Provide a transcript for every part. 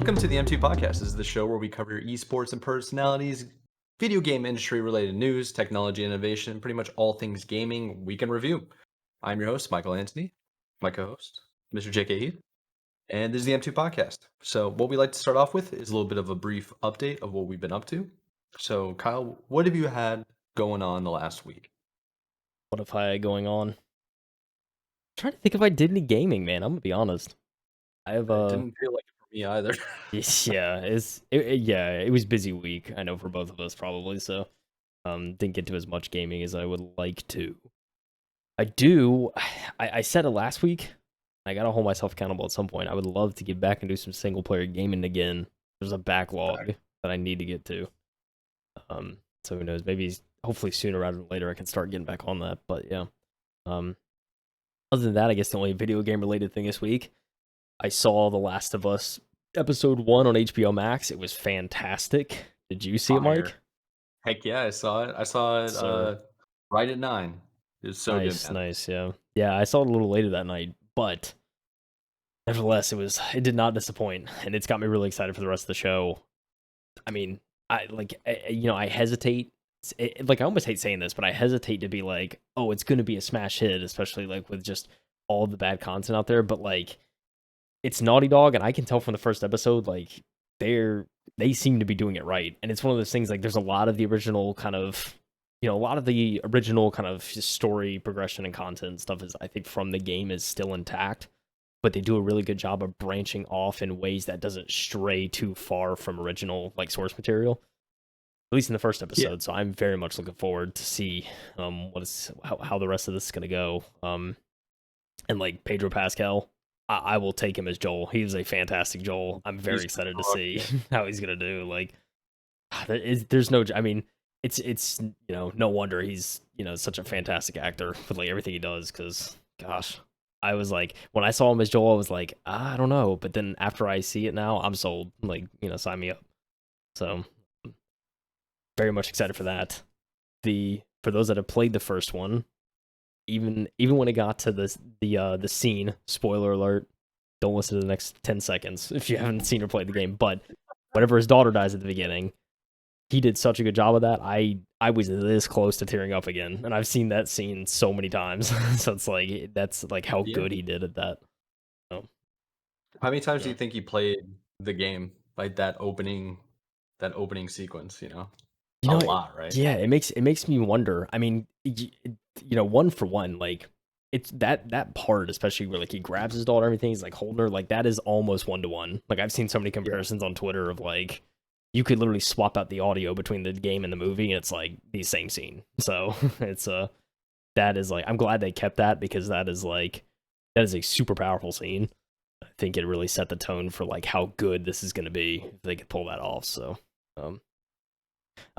Welcome to the M2 Podcast. This is the show where we cover esports and personalities, video game industry related news, technology innovation, pretty much all things gaming week in review. I'm your host, Michael Anthony, my co-host, Mr. J.K. Heath, and this is the M2 Podcast. So what we like to start off with is a little bit of a brief update of what we've been up to. So Kyle, what have you had going on the last week? What if I had going on? I'm trying to think if I did any gaming, man. I'm gonna be honest. I have It didn't feel like it for me either. it was busy week. I know for both of us probably. So didn't get to as much gaming as I would like to. I do. I said it last week. I gotta hold myself accountable at some point. I would love to get back and do some single player gaming again. There's a backlog that I need to get to. So who knows? Maybe hopefully sooner rather than later I can start getting back on that. But yeah. Other than that, I guess the only video game related thing this week, I saw The Last of Us episode 1 on HBO Max. It was fantastic. Did you see it, Mike? Heck yeah, I saw it. I saw it right at 9. It was so good, man. Nice, yeah. Yeah, I saw it a little later that night, but nevertheless, it did not disappoint, and it's got me really excited for the rest of the show. I mean, I hesitate. I almost hate saying this, but I hesitate to be like, oh, it's going to be a smash hit, especially like with just all the bad content out there. But like, it's Naughty Dog, and I can tell from the first episode, like they seem to be doing it right. And it's one of those things like there's a lot of the original kind of, story progression and content stuff is I think from the game is still intact, but they do a really good job of branching off in ways that doesn't stray too far from original like source material. At least in the first episode. Yeah. So I'm very much looking forward to see how the rest of this is gonna go. And like Pedro Pascal, I will take him as Joel. He's a fantastic Joel. I'm very excited to see how he's gonna do. Like, there's no. I mean, it's no wonder he's such a fantastic actor with like everything he does. Because gosh, I was like when I saw him as Joel, I was like I don't know. But then after I see it now, I'm sold. Like sign me up. So. Very much excited for that. For those that have played the first one, even when it got to the scene, spoiler alert, don't listen to the next 10 seconds if you haven't seen or played the game. But whenever his daughter dies at the beginning, he did such a good job of that. I was this close to tearing up again, and I've seen that scene so many times. So it's like that's like how good he did at that. So, how many times do you think he played the game, like that opening sequence? A lot, right? Yeah, it makes me wonder. I mean, one for one, like it's that part, especially where like he grabs his daughter, everything, he's like holding her, like that is almost 1-to-1. Like I've seen so many comparisons on Twitter of like you could literally swap out the audio between the game and the movie, and it's like the same scene. So it's that is like I'm glad they kept that because that is a super powerful scene. I think it really set the tone for like how good this is going to be if they could pull that off. So.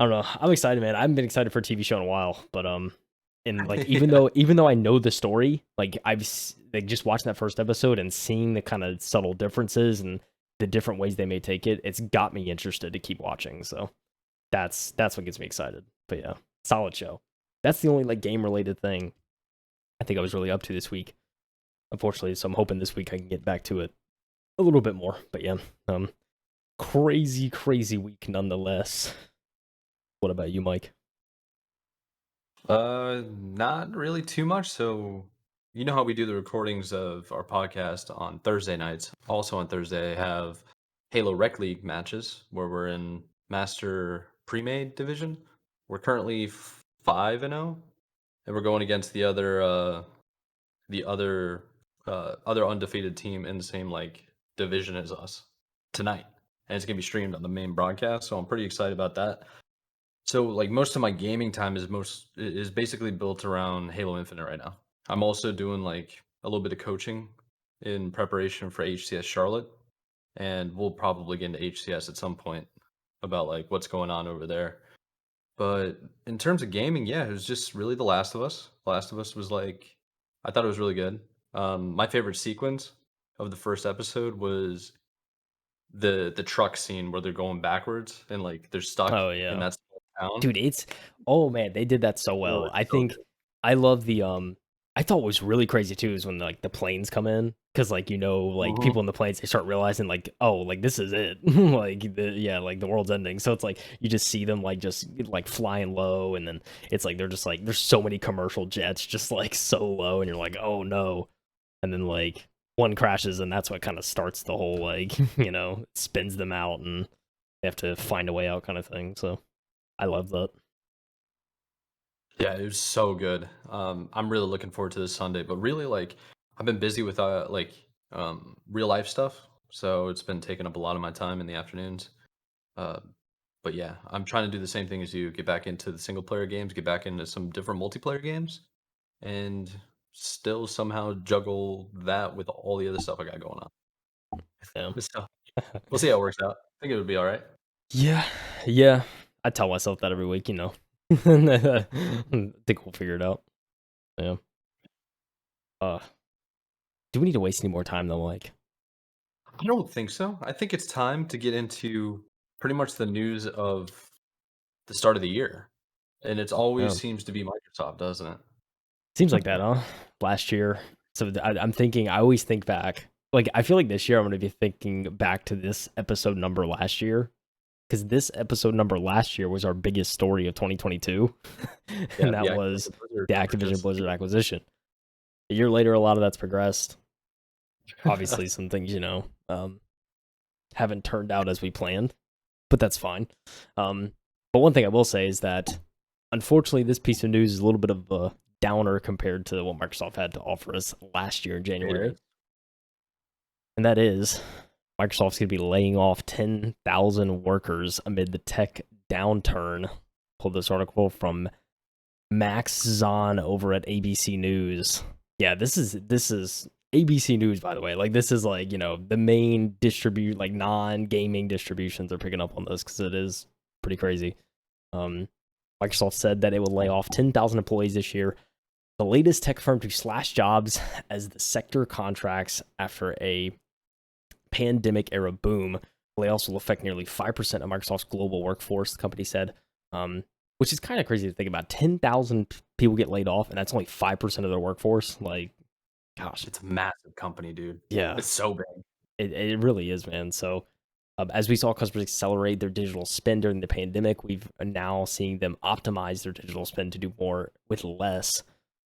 I don't know. I'm excited, man. I haven't been excited for a TV show in a while, but and like even though I know the story, like I've like just watching that first episode and seeing the kind of subtle differences and the different ways they may take it, it's got me interested to keep watching. So that's what gets me excited. But yeah, solid show. That's the only like game related thing I think I was really up to this week. Unfortunately, so I'm hoping this week I can get back to it a little bit more. But yeah, crazy week nonetheless. What about you, Mike? Not really too much. So, you know how we do the recordings of our podcast on Thursday nights. Also on Thursday, I have Halo Rec League matches where we're in Master Pre-Made division. We're currently 5-0, and we're going against the other undefeated team in the same like division as us tonight, and it's gonna be streamed on the main broadcast. So I'm pretty excited about that. So like most of my gaming time is basically built around Halo Infinite right now. I'm also doing like a little bit of coaching in preparation for HCS Charlotte, and we'll probably get into HCS at some point about like what's going on over there. But in terms of gaming, yeah, it was just really The Last of Us. Last of Us was like I thought it was really good. My favorite sequence of the first episode was the truck scene where they're going backwards and like they're stuck. Oh yeah, and that's dude, it's man, they did that so well. I think I love the I thought was really crazy too is when like the planes come in, because like like Mhm. people in the planes, they start realizing like, oh, like this is it. Like like the world's ending. So it's like you just see them like just like flying low, and then it's like they're just like there's so many commercial jets just like so low, and you're like, oh no. And then like one crashes, and that's what kind of starts the whole like it spins them out, and they have to find a way out kind of thing. So I love that. Yeah, it was so good. I'm really looking forward to this Sunday, but really, like, I've been busy with real life stuff, so it's been taking up a lot of my time in the afternoons. Uh, but yeah, I'm trying to do the same thing as you, get back into the single player games, get back into some different multiplayer games, and still somehow juggle that with all the other stuff I got going on. Yeah. So we'll see how it works out. I think it would be all right. Yeah, yeah. I tell myself that every week. I think we'll figure it out. Yeah. Uh, do we need to waste any more time though? Like, I don't think so. I think it's time to get into pretty much the news of the start of the year. And it's always yeah. seems to be Microsoft, doesn't it? Seems like that, huh? Last year. So I'm thinking. I always think back. Like, I feel like this year I'm going to be thinking back to this episode number last year, because this episode number last year was our biggest story of 2022, Yeah, and that the was Activision Blizzard the Activision purchase. Blizzard acquisition. A year later, a lot of that's progressed. Obviously, some things haven't turned out as we planned, but that's fine. But one thing I will say is that unfortunately, this piece of news is a little bit of a downer compared to what Microsoft had to offer us last year in It January, is. and that is Microsoft's going to be laying off 10,000 workers amid the tech downturn. Pulled this article from Max Zahn over at ABC News. Yeah, this is ABC News, by the way. Like, this is like the main like non-gaming distributions are picking up on this because it is pretty crazy. Um, Microsoft said that it will lay off 10,000 employees this year, the latest tech firm to slash jobs as the sector contracts after a pandemic era boom. Layoffs will affect nearly 5% of Microsoft's global workforce, the company said, which is kind of crazy to think about. 10,000 people get laid off, and that's only 5% of their workforce. Like, gosh, It's a massive company, dude. yeah, It's so big. it really is, man. So, as we saw customers accelerate their digital spend during the pandemic, we've now seeing them optimize their digital spend to do more with less.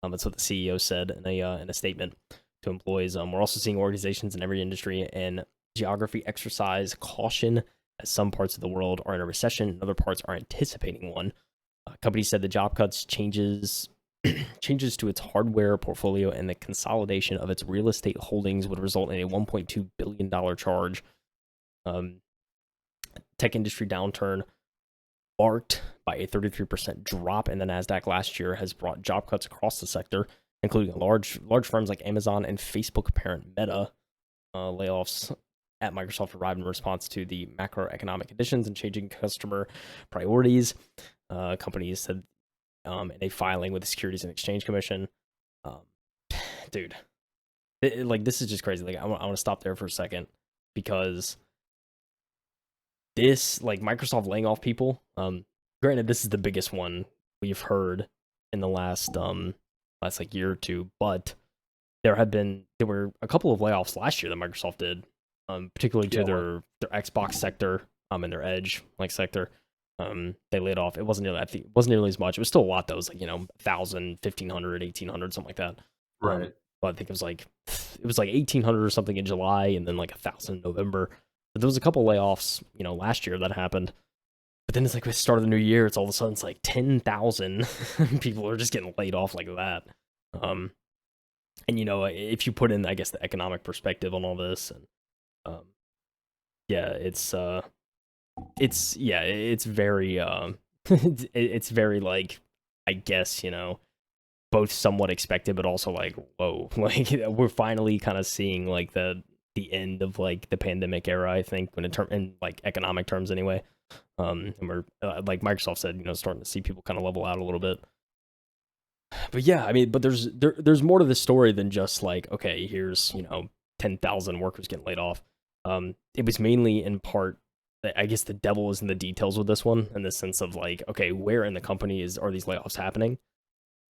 That's what the CEO said in a statement to employees. We're also seeing organizations in every industry and geography exercise caution as some parts of the world are in a recession and other parts are anticipating one. Company said the job cuts changes to its hardware portfolio and the consolidation of its real estate holdings would result in a $1.2 billion charge. Um, Tech industry downturn marked by a 33% drop in the Nasdaq last year has brought job cuts across the sector, including large firms like Amazon and Facebook parent Meta. Layoffs at Microsoft arrived in response to the macroeconomic conditions and changing customer priorities. Companies said in a filing with the Securities and Exchange Commission. Um, Dude, like this is just crazy. Like I want to stop there for a second because this like Microsoft laying off people. Granted, this is the biggest one we've heard in the last like year or two, but there were a couple of layoffs last year that Microsoft did, particularly to Yeah, their Xbox sector, and their Edge like sector. They laid off. It wasn't nearly, I think it wasn't nearly as much. It was still a lot though. It was like 1,000, 1,500, 1,800, something like that. right. But I think it was like 1,800 or something in July, and then like 1,000 in November. But there was a couple layoffs, last year that happened. But then it's like the start of the new year. It's all of a sudden it's like 10,000 people are just getting laid off like that. Um, and if you put in, I guess, the economic perspective on all this, and um, yeah, it's very it's very like, I guess, both somewhat expected, but also like, whoa, like we're finally kind of seeing like the end of like the pandemic era. I think in like economic terms, anyway. And we're like Microsoft said, starting to see people kind of level out a little bit. But yeah, I mean, but there's more to the story than just like, okay, here's 10,000 workers getting laid off. It was mainly in part, I guess, the devil is in the details with this one, in the sense of like, okay, where in the company are these layoffs happening?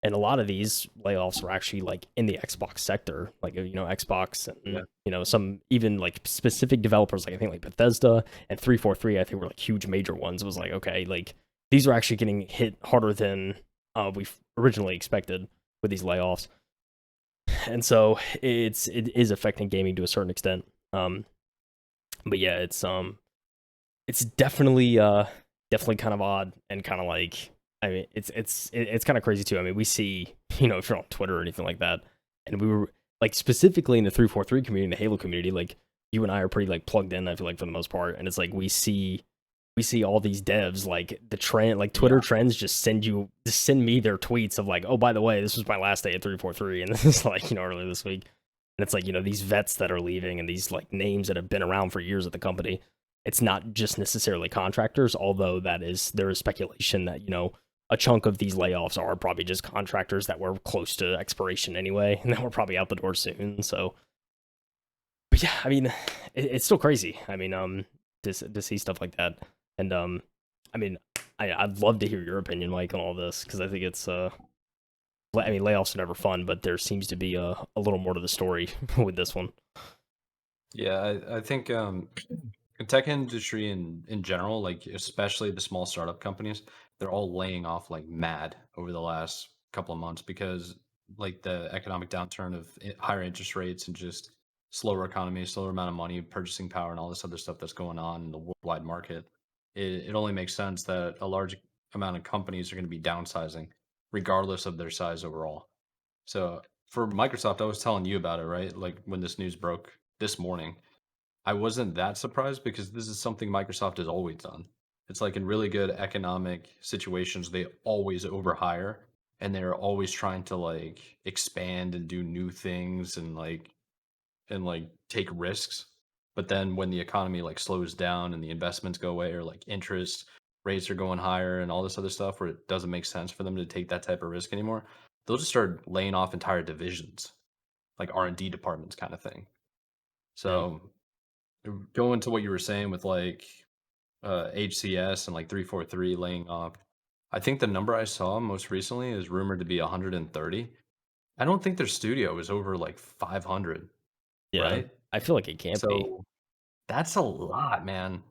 And a lot of these layoffs were actually like in the Xbox sector, like Xbox Yeah. and some even like specific developers, like I think like Bethesda and 343, I think were like huge major ones. It was like, okay, like these are actually getting hit harder than we originally expected with these layoffs. And so it is affecting gaming to a certain extent. But yeah, it's definitely kind of odd and kind of like, I mean, it's kind of crazy too. I mean, we see, if you're on Twitter or anything like that, and we were like specifically in the 343 community, in the Halo community, like you and I are pretty like plugged in, I feel like, for the most part. And it's like we see all these devs, like the trend, like Yeah. Twitter trends just send me their tweets of like, oh, by the way, this was my last day at 343, and this is like, earlier this week. And it's like, these vets that are leaving and these like names that have been around for years at the company. It's not just necessarily contractors, although there is speculation that, a chunk of these layoffs are probably just contractors that were close to expiration anyway, and that were probably out the door soon. So, but yeah, I mean, it's still crazy. I mean, to see stuff like that. And I mean, I'd love to hear your opinion, Mike, on all this, because I think it's I mean, layoffs are never fun, but there seems to be a little more to the story with this one. Yeah, I think the tech industry in general, like especially the small startup companies, they're all laying off like mad over the last couple of months because like the economic downturn of higher interest rates and just slower economy, slower amount of money, purchasing power, and all this other stuff that's going on in the worldwide market. It only makes sense that a large amount of companies are going to be downsizing, regardless of their size overall. So for Microsoft, I was telling you about it, right? Like when this news broke this morning, I wasn't that surprised because this is something Microsoft has always done. It's like in really good economic situations, they always overhire and they're always trying to like expand and do new things and take risks. But then when the economy like slows down and the investments go away or like interest rates are going higher and all this other stuff where it doesn't make sense for them to take that type of risk anymore, they'll just start laying off entire divisions, like R&D departments kind of thing. Yeah, So going to what you were saying with like HCS and like 343 laying off, I think the number I saw most recently is rumored to be 130. I don't think their studio is over like 500, yeah. right? I feel like it can't be. So that's a lot, man.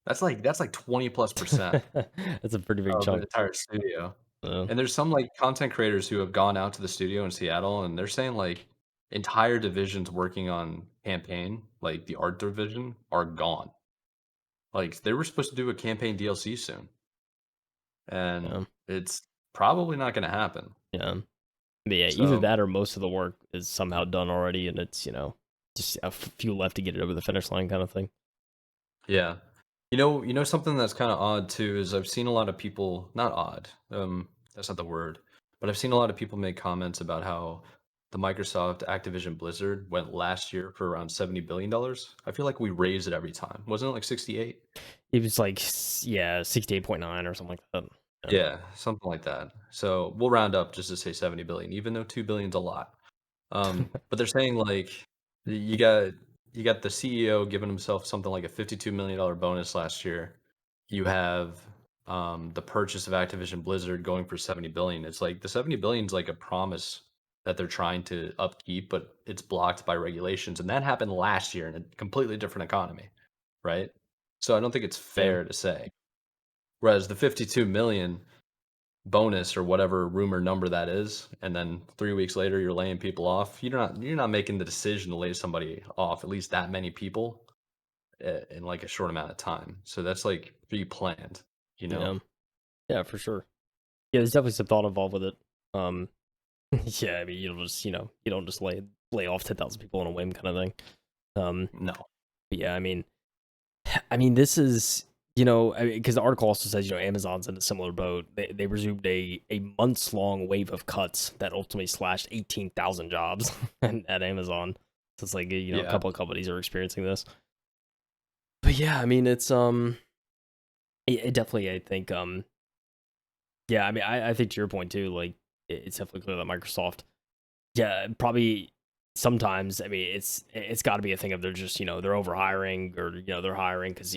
That's like 20 plus percent That's a pretty big of the chunk. entire studio. Uh, And there's some like content creators who have gone out to the studio in Seattle and they're saying like entire divisions working on campaign, like the art division, are gone. Like they were supposed to do a campaign DLC soon, and yeah, it's probably not going to happen. yeah. But yeah, either So that or most of the work is somehow done already, and it's just a few left to get it over the finish line, kind of thing. yeah, you know something that's kind of odd too is I've seen a lot of people, not odd, that's not the word, but I've seen a lot of people make comments about how the Microsoft Activision Blizzard went last year for around $70 billion. I feel like we raise it every time. Wasn't it like 68? It was like, yeah, 68.9 or something like that. Yeah, Yeah, something like that. So we'll round up just to say 70 billion, even though 2 billion's a lot. But they're saying like you got you got the CEO giving himself something like a $52 million bonus last year. You have the purchase of Activision Blizzard going for 70 billion. It's like the 70 billion is like a promise that they're trying to upkeep, but it's blocked by regulations. And that happened last year in a completely different economy, right? So I don't think it's yeah, fair to say. Whereas the 52 million bonus or whatever rumor number that is, and then 3 weeks later you're laying people off, you're not making the decision to lay somebody off, at least that many people, in, like, a short amount of time. So that's, like, pre-planned, you know? yeah, yeah, for sure. Yeah, there's definitely some thought involved with it. Um, yeah, I mean, you don't just lay off 10,000 people on a whim, kind of thing. Um, No. but yeah, I mean, this is, because the article also says, Amazon's in a similar boat. They resumed a months long wave of cuts that ultimately slashed 18,000 jobs at Amazon. So it's like, a Yeah. couple of companies are experiencing this. But yeah, I mean, it definitely, I think, yeah, I mean, I think to your point too, like, it's definitely clear that Microsoft, yeah, probably sometimes, I mean, it's got to be a thing of they're just, they're overhiring or, they're hiring because,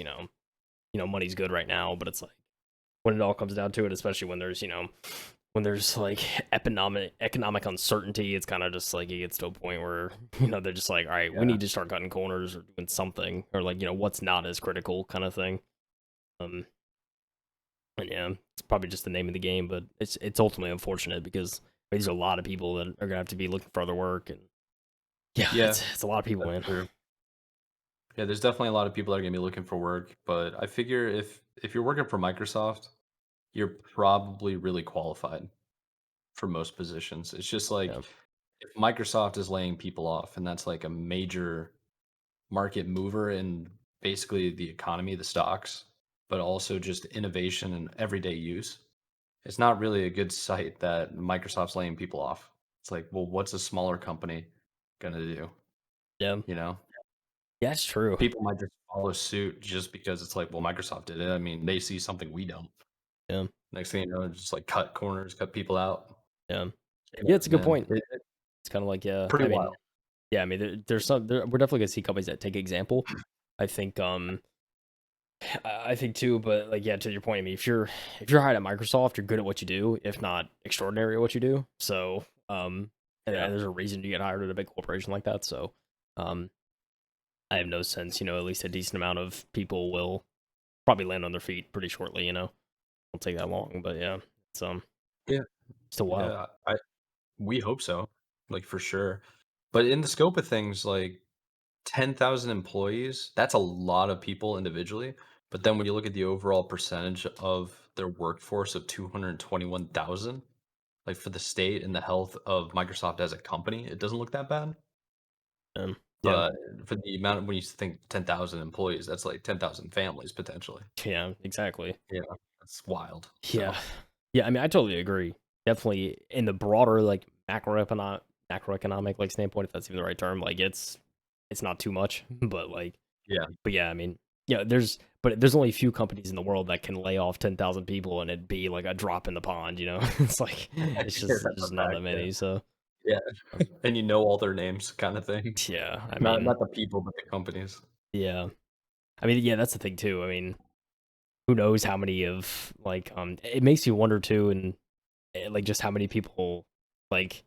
money's good right now, but it's like when it all comes down to it, especially when there's, when there's like economic uncertainty, it's kind of just like it gets to a point where they're just like, all right, we Yeah. need to start cutting corners or doing something, or like what's not as critical kind of thing. Um, and yeah, it's probably just the name of the game, but it's ultimately unfortunate because there's a lot of people that are gonna have to be looking for other work, and yeah, Yeah, it's a lot of people, that's man. true. Yeah, there's definitely a lot of people that are gonna be looking for work, but I figure if you're working for Microsoft, you're probably really qualified for most positions. It's just like Yeah, if Microsoft is laying people off, and that's like a major market mover in basically the economy, the stocks, but also just innovation and everyday use. It's not really a good sight that Microsoft's laying people off. It's like, well, what's a smaller company gonna do? yeah, You know, yeah, it's true. people might just follow suit just because it's like, well, Microsoft did it. I mean, they see something we don't. Yeah, Next thing you know, just like cut corners, cut people out. yeah, Yeah, yeah. It's a good man, point. It's kind of like pretty I wild. mean, yeah, I mean, we're definitely gonna see companies that take example. I think I think too, but like yeah, to your point, I mean, if you're hired at Microsoft, you're good at what you do, if not extraordinary at what you do. So Yeah, and there's a reason to get hired at a big corporation like that. So um, I have no sense, at least a decent amount of people will probably land on their feet pretty shortly. Won't take that long, but yeah, it's yeah, still wild. yeah. We hope so, like for sure. But in the scope of things, like 10,000 employees, that's a lot of people individually. But then when you look at the overall percentage of their workforce of 221,000, like for the state and the health of Microsoft as a company, it doesn't look that bad. Yeah, But for the amount when you think 10,000 employees, that's like 10,000 families potentially. yeah, exactly. Yeah, that's wild. Yeah. So, Yeah, I mean, I totally agree. Definitely in the broader like macroeconomic like standpoint, if that's even the right term, like it's not too much, yeah. but yeah, I mean, yeah, there's only a few companies in the world that can lay off 10,000 people and it'd be like a drop in the pond. It's like it's Yeah, just that's a not fact, that yeah. many. So, Yeah, um, and you know all their names kinda thing. yeah, I Not mean, the people, but the companies. yeah. I mean, yeah, that's the thing too. I mean, who knows how many of it makes you wonder too and like just how many people like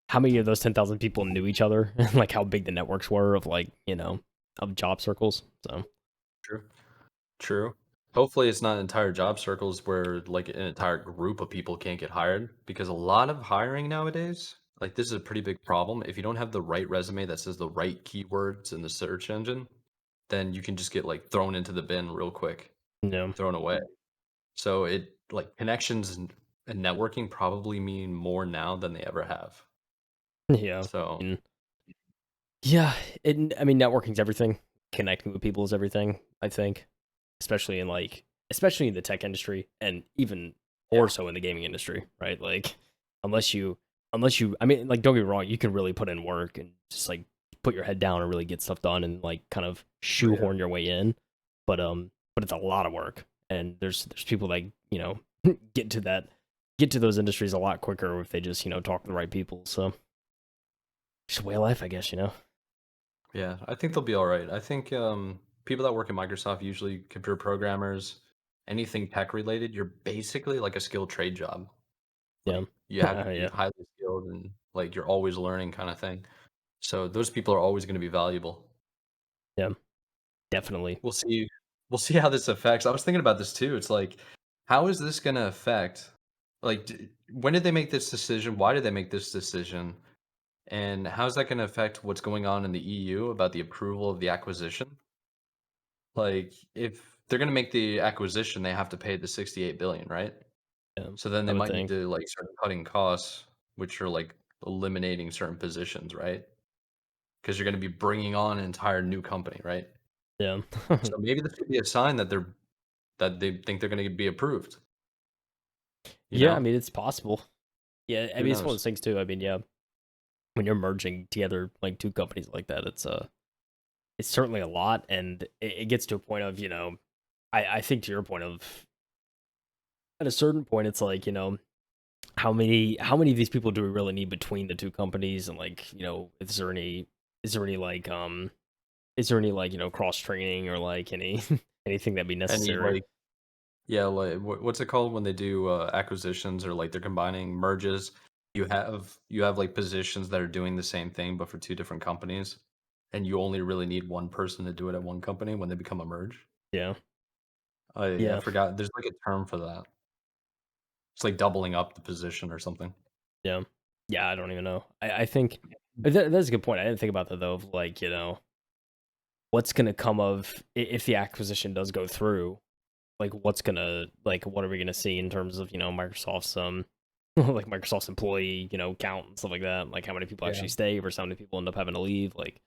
how many of those 10,000 people knew each other and like how big the networks were of of job circles. So, True. True. Hopefully, it's not entire job circles where like an entire group of people can't get hired because a lot of hiring nowadays, like this is a pretty big problem. If you don't have the right resume that says the right keywords in the search engine, then you can just get like thrown into the bin real quick, yeah. thrown away. So it like connections and networking probably mean more now than they ever have. Yeah. So And yeah, I mean networking's everything. Connecting with people is everything, I think. Especially in especially in the tech industry and even yeah, more so in the gaming industry, right? Like unless you I mean like don't get me wrong, you can really put in work and just like put your head down and really get stuff done and like kind of oh yeah, shoehorn your way in. But it's a lot of work. And there's people that, get to that get to those industries a lot quicker if they just, talk to the right people. So just a way of life, I guess. yeah. I think they'll be all right. I think people that work at Microsoft, usually computer programmers, anything tech related, you're basically like a skilled trade job. Yeah. Like you have to be Yeah. highly skilled and like you're always learning kind of thing. So those people are always going to be valuable. Yeah. Definitely. We'll see. We'll see how this affects. I was thinking about this too. It's like, how is this going to affect? Like, when did they make this decision? Why did they make this decision? And how's that going to affect what's going on in the EU about the approval of the acquisition? Like, if they're going to make the acquisition, they have to pay the 68 billion, right? Yeah. So then I they would might need think. to like start cutting costs, which are like eliminating certain positions, right? Because you're going to be bringing on an entire new company, right? Yeah. So maybe this could be a sign that they think they're going to be approved. You Yeah, I know, mean it's possible. Yeah, I who mean it's one of knows? those things too. I mean, yeah, when you're merging together like two companies like that, it's certainly a lot and it gets to a point of, I think to your point of at a certain point it's like, how many of these people do we really need between the two companies and like, is there any is there any like, cross training or like any anything that'd be Any necessary? like Yeah, like what's it called when they do acquisitions or like they're combining merges? You have like positions that are doing the same thing but for two different companies, and you only really need one person to do it at one company when they become a merge. Yeah. I Yeah. forgot. There's like a term for that. It's like doubling up the position or something. Yeah. Yeah, I don't even know. I think that's a good point. I didn't think about that though, of like, what's gonna come of if the acquisition does go through, like what are we gonna see in terms of, Microsoft's like Microsoft's employee, count and stuff like that. Like how many people Yeah. actually stay versus how many people end up having to leave. Like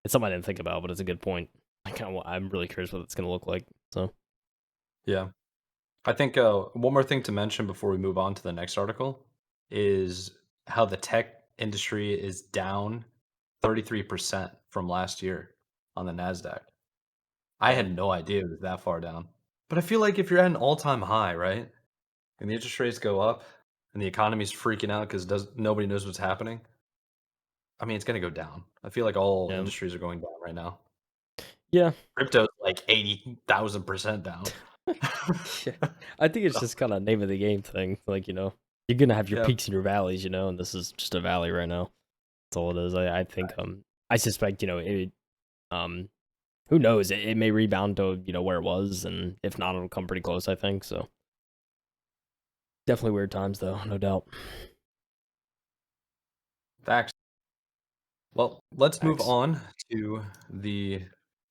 it's something I didn't think about, but it's a good point. I'm really curious what it's gonna look like. So Yeah. I think one more thing to mention before we move on to the next article is how the tech industry is down 33% from last year on the Nasdaq. I yeah. had no idea it was that far down. But I feel like if you're at an all-time high, right? And the interest rates go up and the economy's freaking out because does nobody knows what's happening. I mean, it's gonna go down. I feel like all Yeah. industries are going down right now. Yeah. Crypto's like 80,000% down. Yeah. I think it's just kind of name of the game thing. Like, you're gonna have your Yeah. peaks and your valleys, and this is just a valley right now. That's all it is. I think I suspect, um who knows? It may rebound to, where it was, and if not, it'll come pretty close, I think. So definitely weird times though, no doubt. Facts. Well, let's move Facts. on to the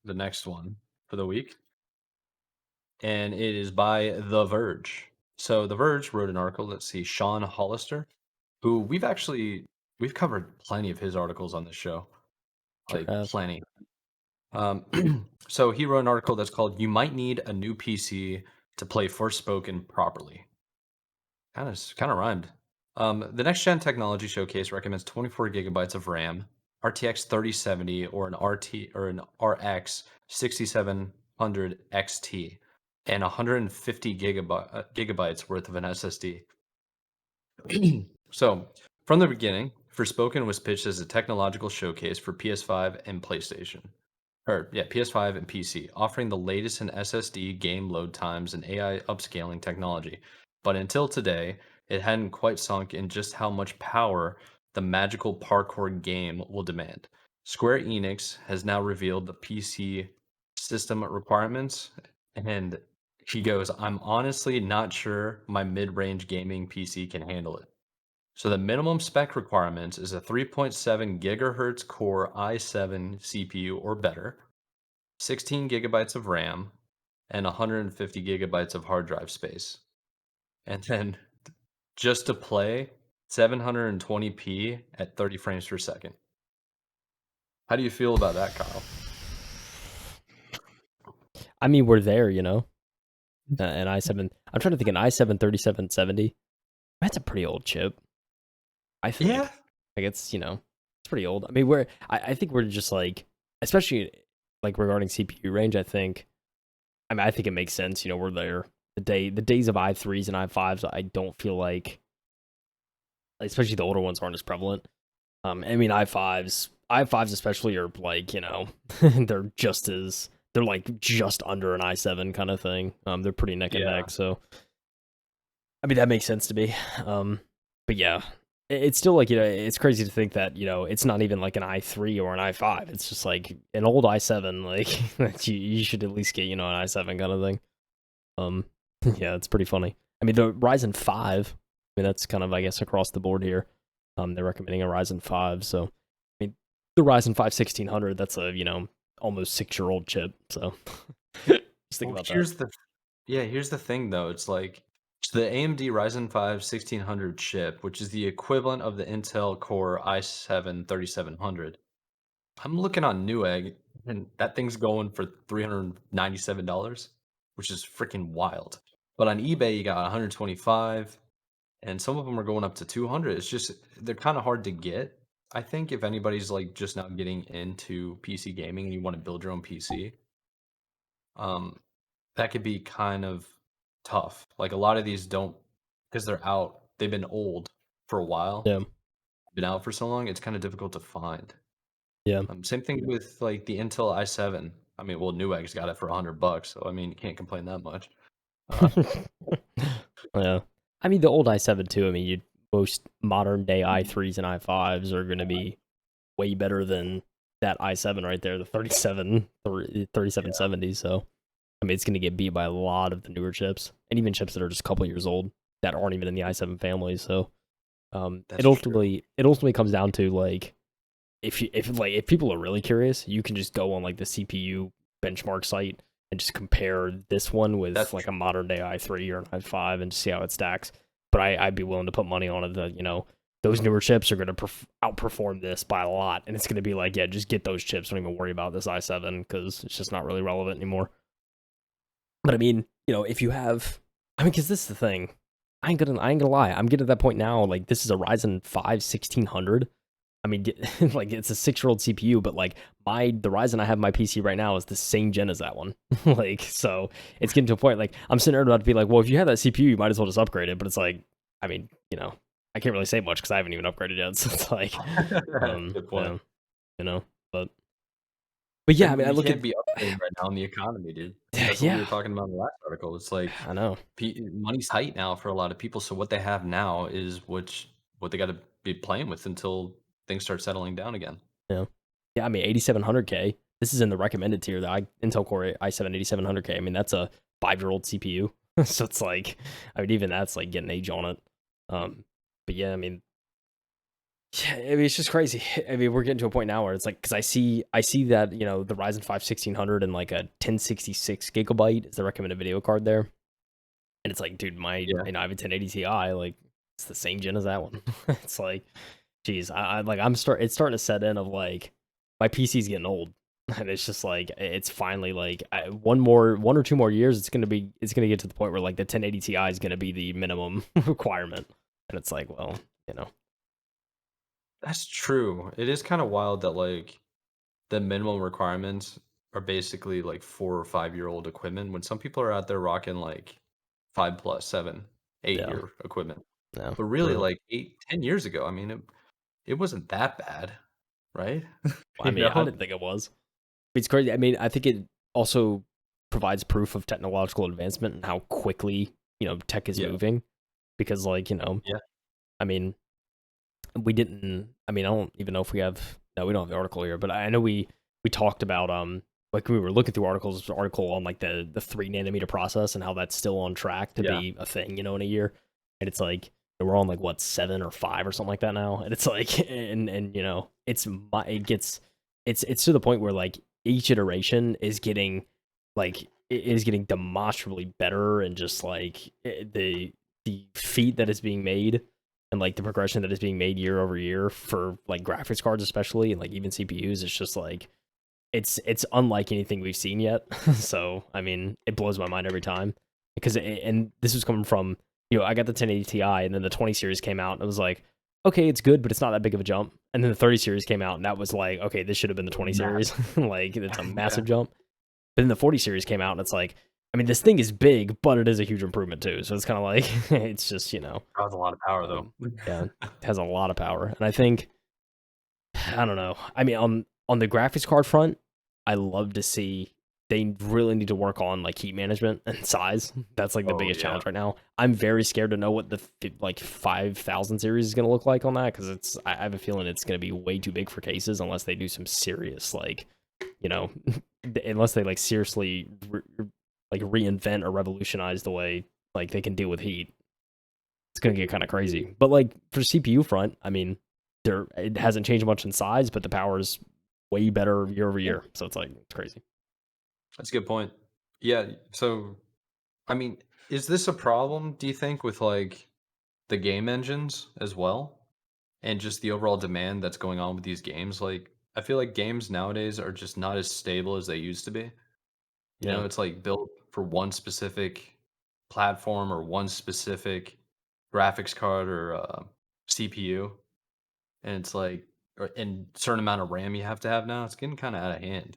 next one for the week, and it is by The Verge. So The Verge wrote an article. Let's see, Sean Hollister, who we've covered plenty of his articles on this show, Sure like have. plenty. Um, so he wrote an article that's called "You Might Need a New PC to Play Forspoken Properly." Kind of rhymed. The next gen technology showcase recommends 24 gigabytes of RAM, RTX 3070, or an RT or an RX 6700 XT, and 150 gigabytes worth of an SSD. So, from the beginning, Forspoken was pitched as a technological showcase for PS5 and PlayStation. Or, yeah, PS5 and PC, offering the latest in SSD game load times and AI upscaling technology. But until today, it hadn't quite sunk in just how much power the magical parkour game will demand. Square Enix has now revealed the PC system requirements, and he goes, I'm honestly not sure my mid range gaming PC can handle it. So the minimum spec requirements is a 3.7 gigahertz core i7 CPU or better, 16 gigabytes of RAM, and 150 gigabytes of hard drive space. And then just to play 720p at 30 frames per second. How do you feel about that, Kyle? I mean, we're there, an i7. I'm trying to think an i7 3770. That's a pretty old chip, I Yeah. think. Like it's pretty old. I mean, I think we're just like, especially like regarding CPU range, I think it makes sense, we're there. The days of i3s and i5s, I don't feel like, especially the older ones, aren't as prevalent. I mean, i5s especially are like, they're like just under an i7 kind of thing. They're pretty neck and Yeah. neck. So I mean, that makes sense to me. But yeah, it's still like, it's crazy to think that, it's not even like an i3 or an i5. It's just like an old i7. Like that you should at least get, an i7 kind of thing. Um, yeah, it's pretty funny. I mean, the Ryzen 5. I mean, that's kind of, I guess, across the board here. They're recommending a Ryzen 5. So, I mean, the Ryzen 5 1600. That's a almost 6-year-old chip. So, just think Well, about that. here's the thing though. It's like so the AMD Ryzen 5 1600 chip, which is the equivalent of the Intel Core i7 3700. I'm looking on Newegg, and that thing's going for $397, which is freaking wild. But on eBay, you got 125, and some of them are going up to 200. It's just they're kind of hard to get. I think if anybody's like just now getting into PC gaming and you want to build your own PC, um, that could be kind of tough. Like a lot of these don't because they're out. They've been old for a while, Yeah. been out for so long. It's kind of difficult to find. Yeah. Same thing with like the Intel i7. I mean, well, Newegg's got it for $100, so I mean, you can't complain that much. Uh, yeah. I mean, the old i7 too. I mean, most modern day i3s and i5s are going to be way better than that i7 right there, the 3770. So, I mean, it's going to get beat by a lot of the newer chips, and even chips that are just a couple years old that aren't even in the i7 family. So, That's true. it ultimately comes down to like if people are really curious, you can just go on like the CPU benchmark site and just compare this one with That's like a true. modern day i3 or an i5 and just see how it stacks. But I'd be willing to put money on it that those newer chips are going to outperform this by a lot, and it's going to be like, yeah, just get those chips. Don't even worry about this i7 because it's just not really relevant anymore. But I mean, if you have, I mean, because this is the thing. I ain't gonna lie. I'm getting to that point now. Like, this is a Ryzen 5 1600. I mean, like it's a 6-year old CPU, but like the Ryzen I have in my PC right now is the same gen as that one. Like, so it's getting to a point like I'm sitting there about to be like, well, if you have that CPU, you might as well just upgrade it. But it's like, I mean, I can't really say much because I haven't even upgraded yet. So it's like, Good point. yeah, you know, but yeah, I And mean, I we look at, can't be upgrading right now in the economy, dude. That's what we yeah, were talking about in the last article. It's like I know. money's tight now for a lot of people, so what they have now is what they got to be playing with until things start settling down again. Yeah. Yeah, I mean 8700K. This is in the recommended tier, the Intel Core i7 8700K. I mean, that's a 5-year-old CPU. So it's like, I mean, even that's like getting age on it. Um, but yeah, I mean, yeah, I mean, it's just crazy. I mean, we're getting to a point now where it's like, because I see that the Ryzen 5 1600 and like a 1066 gigabyte is the recommended video card there, and it's like, dude, Yeah. I have a 1080 Ti, like it's the same gen as that one. It's like, geez, I like it's starting to set in of like my PC's getting old, and it's just like it's finally like 1 or 2 more years, it's gonna get to the point where like the 1080 Ti is gonna be the minimum requirement, and it's like, well, you know, That's true. It is kind of wild that like the minimum requirements are basically like 4 or 5 year old equipment when some people are out there rocking like 5 plus 7, eight yeah, year equipment. yeah, But for really real. like 8, 10 years ago, I mean it wasn't that bad, right? I You mean, I know? didn't think it was. It's crazy. I mean, I think it also provides proof of technological advancement and how quickly tech is Yeah. moving, because Yeah. I mean, we didn't. I mean, I don't even know if we have. No, we don't have the article here, but I know we talked about like we were looking through article on like the 3 nanometer process and how that's still on track to Yeah. be a thing, in a year, and it's like we're on like what 7 or 5 or something like that now, and it's like and it's to the point where like each iteration is getting demonstrably better, and just like the feat that is being made and like the progression that is being made year over year for like graphics cards especially, and like even CPUs, it's just like it's unlike anything we've seen yet. So I mean, it blows my mind every time, because and this was coming from I got the 1080 Ti, and then the 20 series came out and it was like, okay, it's good, but it's not that big of a jump. And then the 30 series came out and that was like, okay, this should have been the 20 series. Massive. Like, it's a Yeah. massive jump. But then the 40 series came out and it's like, I mean, this thing is big, but it is a huge improvement too. So it's kind of like it's just That was a lot of power though. um, yeah, it has a lot of power. And I think, I don't know. I mean, on the graphics card front, I love to see they really need to work on like heat management and size. That's like the Oh biggest yeah. challenge right now. I'm very scared to know what the like 5000 series is going to look like on that, because I have a feeling it's going to be way too big for cases unless they do some serious like you know unless they like seriously like reinvent or revolutionize the way like they can deal with heat. It's gonna get kind of crazy. But like for CPU front, I mean, it hasn't changed much in size, but the power is way better year over Yeah. year. So it's like it's crazy. That's a good point. Yeah. So I mean, is this a problem, do you think, with like the game engines as well? And just the overall demand that's going on with these games? Like, I feel like games nowadays are just not as stable as they used to be. You Yeah, know, it's like built for one specific platform or one specific graphics card or CPU, and it's like, and certain amount of RAM you have to have now. It's getting kind of out of hand.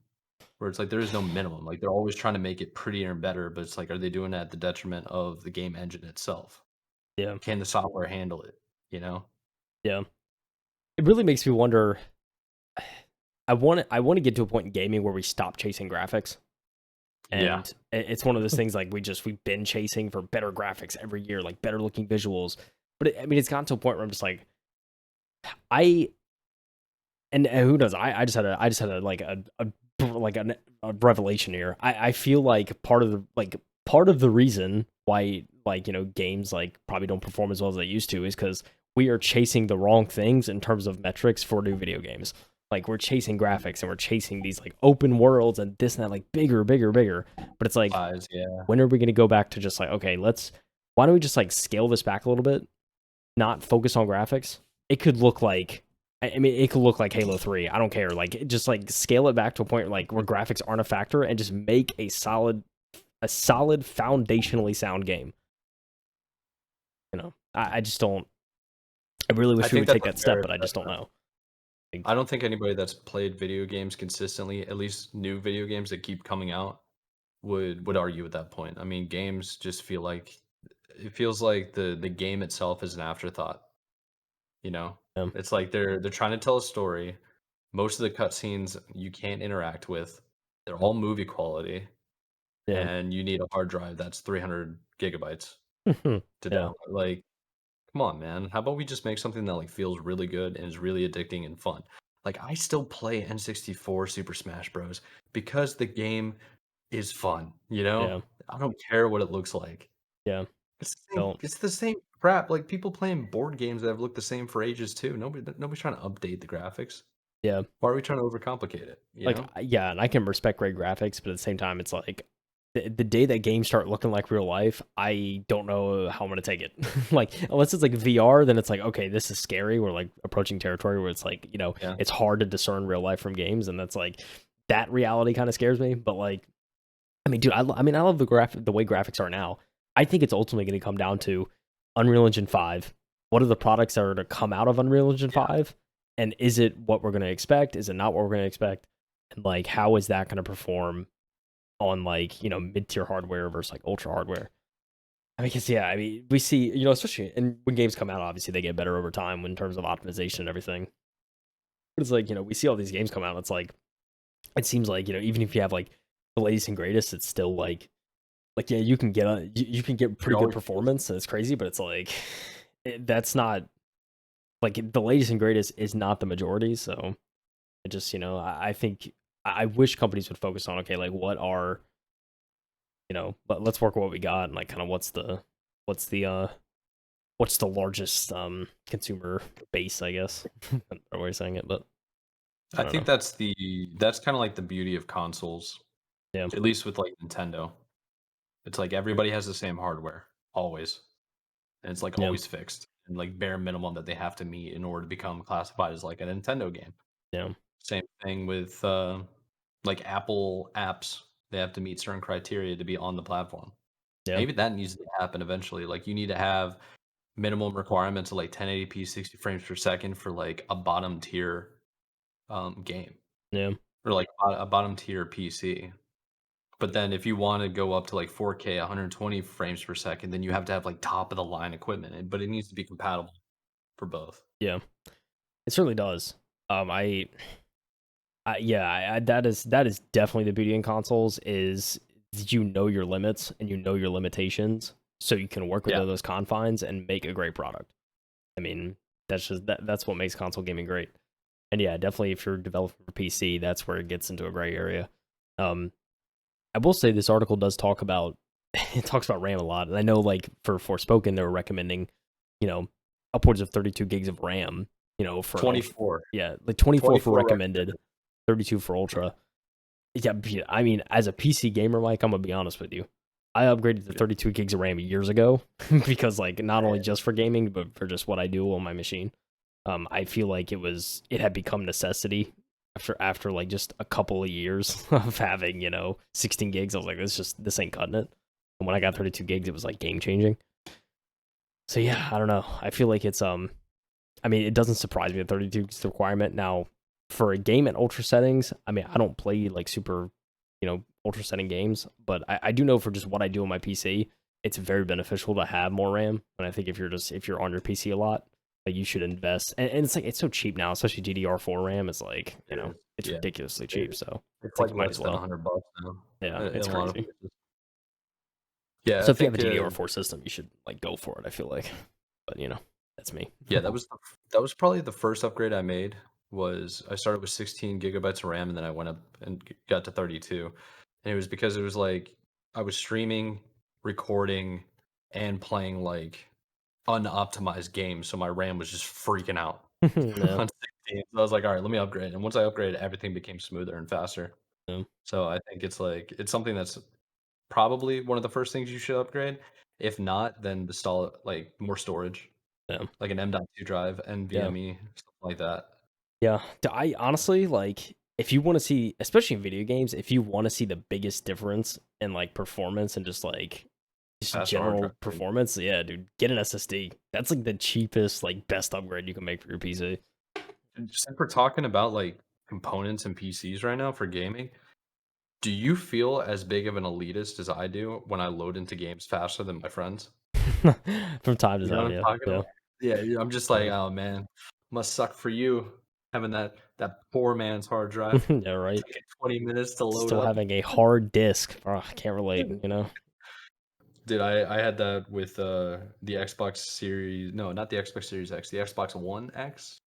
Where it's like there is no minimum. Like they're always trying to make it prettier and better, but it's like, are they doing it at the detriment of the game engine itself? yeah, Can the software handle it? You know? yeah. It really makes me wonder. I want to get to a point in gaming where we stop chasing graphics. Yeah. And it's one of those things like we've been chasing for better graphics every year, like better looking visuals. But I mean, it's gotten to a point where I'm just like, I and who knows? I just had a a revelation here. I feel like part of the reason why games like probably don't perform as well as they used to is because we are chasing the wrong things in terms of metrics for new video games. Like we're chasing graphics and we're chasing these like open worlds and this and that, like bigger, bigger, bigger. But it's like, Size, yeah. when are we going to go back to just like, okay, why don't we just like scale this back a little bit, not focus on graphics? It could look like, I mean, it could look like Halo 3. I don't care. Like, just like scale it back to a point like where graphics aren't a factor and just make a solid, foundationally sound game. You know, I just don't. I really wish we would take that step, but I just don't know. I don't think anybody that's played video games consistently, at least new video games that keep coming out, would argue at that point. I mean, games just feel like it feels like the game itself is an afterthought. You know, Yeah. it's like they're trying to tell a story. Most of the cutscenes you can't interact with. They're all movie quality, Yeah. and you need a hard drive that's 300 gigabytes to Yeah. download. Like, come on, man. How about we just make something that like feels really good and is really addicting and fun? Like, I still play N64 Super Smash Bros. Because the game is fun. You know, Yeah. I don't care what it looks like. Yeah. It's the same. Don't. It's the same crap. Like people playing board games that have looked the same for ages too. Nobody's trying to update the graphics. Yeah. Why are we trying to overcomplicate it? You Like, know? yeah, and I can respect great graphics, but at the same time, it's like the day that games start looking like real life, I don't know how I'm gonna take it. Like, unless it's like VR, then it's like, okay, this is scary. We're like approaching territory where it's like, Yeah. it's hard to discern real life from games, and that's like that reality kind of scares me. But like, I mean, dude, I love the way graphics are now. I think it's ultimately going to come down to Unreal Engine 5. What are the products that are to come out of Unreal Engine 5? And is it what we're going to expect? Is it not what we're going to expect? And like, how is that going to perform on like, mid-tier hardware versus like ultra hardware? I mean, because, yeah, I mean, we see, especially and when games come out, obviously they get better over time in terms of optimization and everything. But it's like, we see all these games come out. It's like, it seems like, even if you have like the latest and greatest, it's still like yeah, you can get you can get pretty good performance, and it's crazy, but it's like that's not like the latest and greatest is not the majority. So it just I think I wish companies would focus on, okay, like what are let's work with what we got, and like kind of what's the largest consumer base, I guess. Better way of saying it, but I think that's kind of like the beauty of consoles. Yeah. At least with like Nintendo. It's like everybody has the same hardware, always. And it's like always fixed. And like bare minimum that they have to meet in order to become classified as like a Nintendo game. Yeah. Same thing with like Apple apps. They have to meet certain criteria to be on the platform. Yeah. Maybe that needs to happen eventually. Like you need to have minimum requirements of like 1080p 60 frames per second for like a bottom tier game. Yeah. Or like a bottom tier PC. But then if you want to go up to like 4K 120 frames per second, then you have to have like top of the line equipment, but it needs to be compatible for both. Yeah. It certainly does. That is definitely the beauty in consoles is your limits and your limitations, so you can work within those confines and make a great product. I mean, that's what makes console gaming great. And yeah, definitely if you're developing for PC, that's where it gets into a gray area. I will say this article does talk about it talks about RAM a lot, and I know like for Forspoken they were recommending, upwards of 32 gigs of RAM, for 24. Like 24 for recommended, 32 for ultra. Yeah, I mean, as a PC gamer, Mike, I'm gonna be honest with you. I upgraded to 32 gigs of RAM years ago because like not only just for gaming, but for just what I do on my machine. I feel like it had become necessity after like just a couple of years of having 16 gigs. I was like, this ain't cutting it. And when I got 32 gigs, it was like game changing. So yeah, I don't know. I feel like it's I mean, it doesn't surprise me that 32 is the requirement. Now, for a game at ultra settings, I mean, I don't play like super, ultra setting games, but I do know for just what I do on my PC, it's very beneficial to have more RAM. And I think if you're on your PC a lot, like you should invest. And it's like it's so cheap now, especially DDR4 RAM is like, it's ridiculously cheap. So it's like less than $100 now. Yeah, in it's a lot of crazy. places. Yeah, So I if you have think a DDR4 system, you should like go for it. I feel like, but that's me. yeah, that was probably the first upgrade I made. Was I started with 16 gigabytes of RAM, and then I went up and got to 32, and it was because it was like I was streaming, recording, and playing like unoptimized games, so my RAM was just freaking out Yeah, on 16. So I was like, all right, let me upgrade. And once I upgraded, everything became smoother and faster. yeah, So I think it's like it's something that's probably one of the first things you should upgrade. If not, then install like more storage, yeah. like an M.2 drive, Yeah. NVMe, something like that. Yeah. I honestly like if you want to see, especially in video games, if you want to see the biggest difference in like performance and just Faster hard drive. general Dude. performance, yeah, dude, get an SSD. That's like the cheapest, like best upgrade you can make for your PC. And just if we're talking about like components and PCs right now for gaming, do you feel as big of an elitist as I do when I load into games faster than my friends? From time to You know what time, I'm yeah. talking Yeah. about? Yeah, yeah, I'm just like, "Oh, man, must suck for you having that poor man's hard drive Yeah, right. taking 20 minutes to load Still up." having a hard disk. Oh, I can't relate. Dude, I had that with, the Xbox Series no, not the Xbox Series X, the Xbox One X,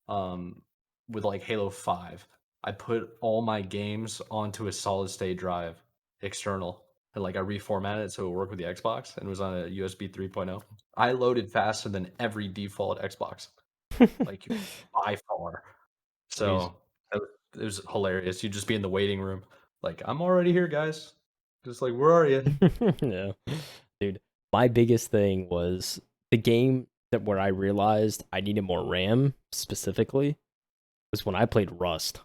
um, with, like, Halo 5. I put all my games onto a solid state drive, external, and, like, I reformatted it so it would work with the Xbox, and it was on a USB 3.0. I loaded faster than every default Xbox, like, by far. Jeez. So, it was hilarious. You'd just be in the waiting room, like, "I'm already here, guys." Just like, "Where are you?" Yeah. Dude, my biggest thing was the game that where I realized I needed more RAM specifically was when I played Rust.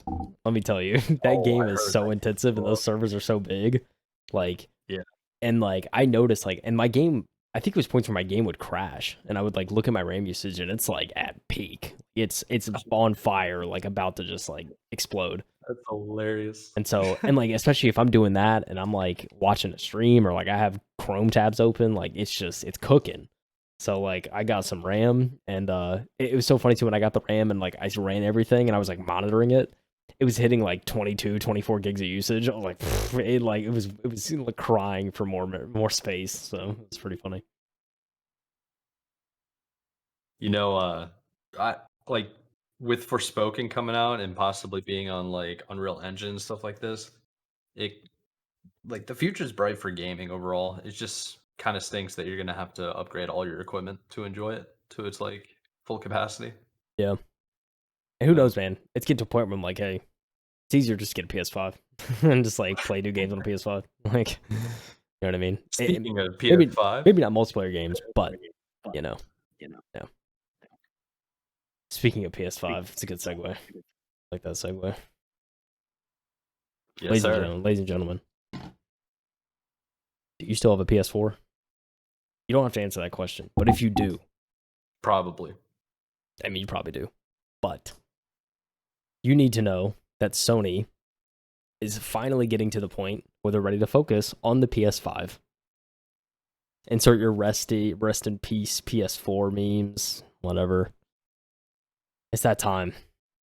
Let me tell you, that Oh, game I is heard so that game intensive and blew those up. servers are so big. Like, Yeah. and like I noticed like and my game I think it was points where my game would crash and I would like look at my RAM usage and it's like at peak. It's on fire, like about to just like explode. That's hilarious. And so, and like, especially if I'm doing that and I'm like watching a stream or like I have Chrome tabs open, like it's cooking. So like I got some RAM and it was so funny too when I got the RAM and like I ran everything and I was like monitoring it. It was hitting like 22, 24 gigs of usage. I was like, it was like crying for more space. So it's pretty funny. You know, I like with Forspoken coming out and possibly being on like Unreal Engine stuff like this, it like the future's bright for gaming overall. It just kind of stinks that you're gonna have to upgrade all your equipment to enjoy it to its like full capacity. Yeah. And who So knows, man? It's getting to a point where I'm like, hey, it's easier just to get a PS5 and just like play new games on a PS5. Like, you know what I mean? speaking of Maybe PS5, maybe not multiplayer games, but you know, yeah. Speaking of PS5, it's a good segue. I like that segue. yes, sir. Ladies and gentlemen, do you still have a PS4? You don't have to answer that question, but if you do, Probably. I mean, you probably do. But you need to know that Sony is finally getting to the point where they're ready to focus on the PS5. Insert your rest in peace PS4 memes, whatever. It's that time.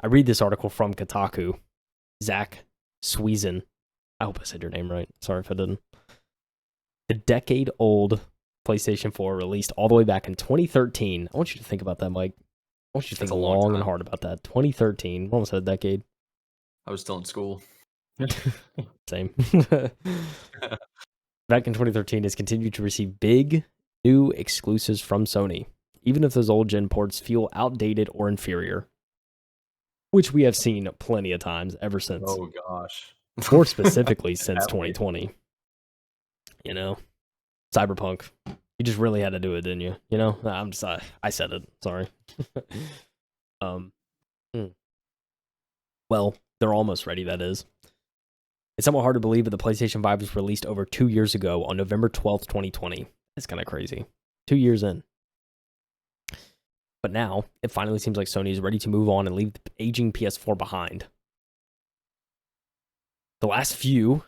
I read this article from Kotaku. Zach Sweezen. I hope I said your name right. Sorry if I didn't. The decade-old PlayStation 4 released all the way back in 2013. I want you to think about that, Mike. I want you to That's think a long long and time. hard about that. 2013. We're almost at a decade. I was still in school. Same. Back in 2013, has continued to receive big new exclusives from Sony, even if those old gen ports feel outdated or inferior, which we have seen plenty of times ever since. Oh gosh. More specifically, since Have we? 2020. You know, Cyberpunk. You just really had to do it, didn't you? You know, I said it. Sorry. um, hmm. Well, they're almost ready. That is. It's somewhat hard to believe that the PlayStation 5 was released over 2 years ago on November 12th, 2020. It's kind of crazy. 2 years in. But now, it finally seems like Sony is ready to move on and leave the aging PS4 behind. The last few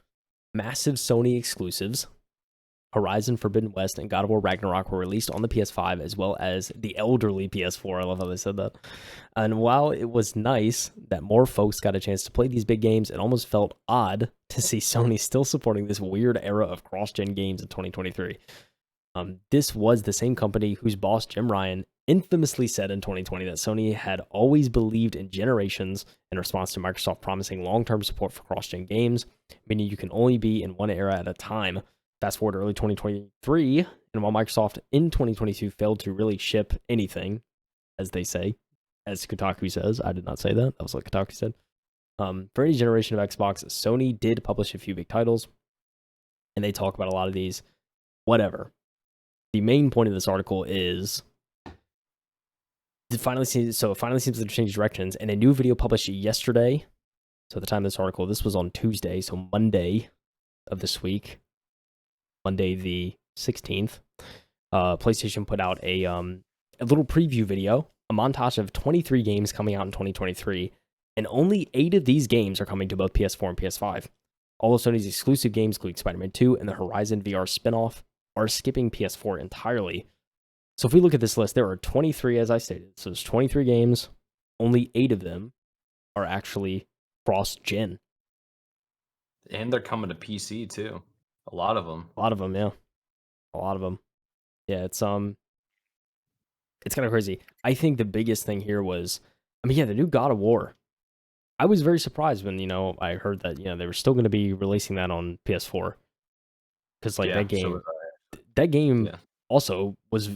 massive Sony exclusives Horizon Forbidden West and God of War Ragnarok were released on the PS5 as well as the elderly PS4. I love how they said that. And while it was nice that more folks got a chance to play these big games, it almost felt odd to see Sony still supporting this weird era of cross-gen games in 2023. This was the same company whose boss, Jim Ryan, infamously said in 2020 that Sony had always believed in generations in response to Microsoft promising long-term support for cross-gen games, meaning you can only be in one era at a time. Fast forward to early 2023, and while Microsoft in 2022 failed to really ship anything, as they say, as Kotaku says, I did not say that. That was what Kotaku said. For any generation of Xbox, Sony did publish a few big titles, and they talk about a lot of these. Whatever. The main point of this article is it finally seems to change directions, and a new video published yesterday. So at the time of this article, this was on Tuesday, so Monday of this week, Monday the 16th. PlayStation put out a little preview video, a montage of 23 games coming out in 2023, and only 8 of these games are coming to both PS4 and PS5. All of Sony's exclusive games, including Spider-Man 2 and the Horizon VR spinoff, are skipping PS4 entirely. So if we look at this list, there are 23, as I stated. So there's 23 games. Only 8 of them are actually cross-gen. And they're coming to PC too. A lot of them. A lot of them, yeah. A lot of them. Yeah, it's kind of crazy. I think the biggest thing here was, the new God of War. I was very surprised when, I heard that, they were still going to be releasing that on PS4. Because, that game also was,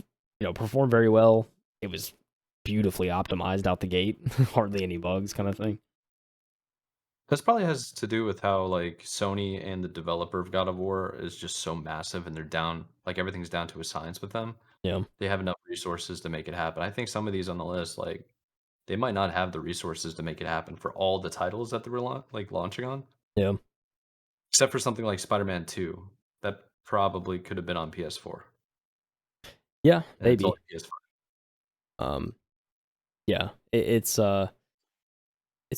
performed very well. It was beautifully optimized out the gate. Hardly any bugs kind of thing. This probably has to do with how like Sony and the developer of God of War is just so massive and they're down, like everything's down to a science with them. Yeah. They have enough resources to make it happen. I think some of these on the list, like they might not have the resources to make it happen for all the titles that they were launching on. Yeah. Except for something like Spider-Man 2. That probably could have been on PS4. Yeah, And it's maybe. only PS5. Yeah, it's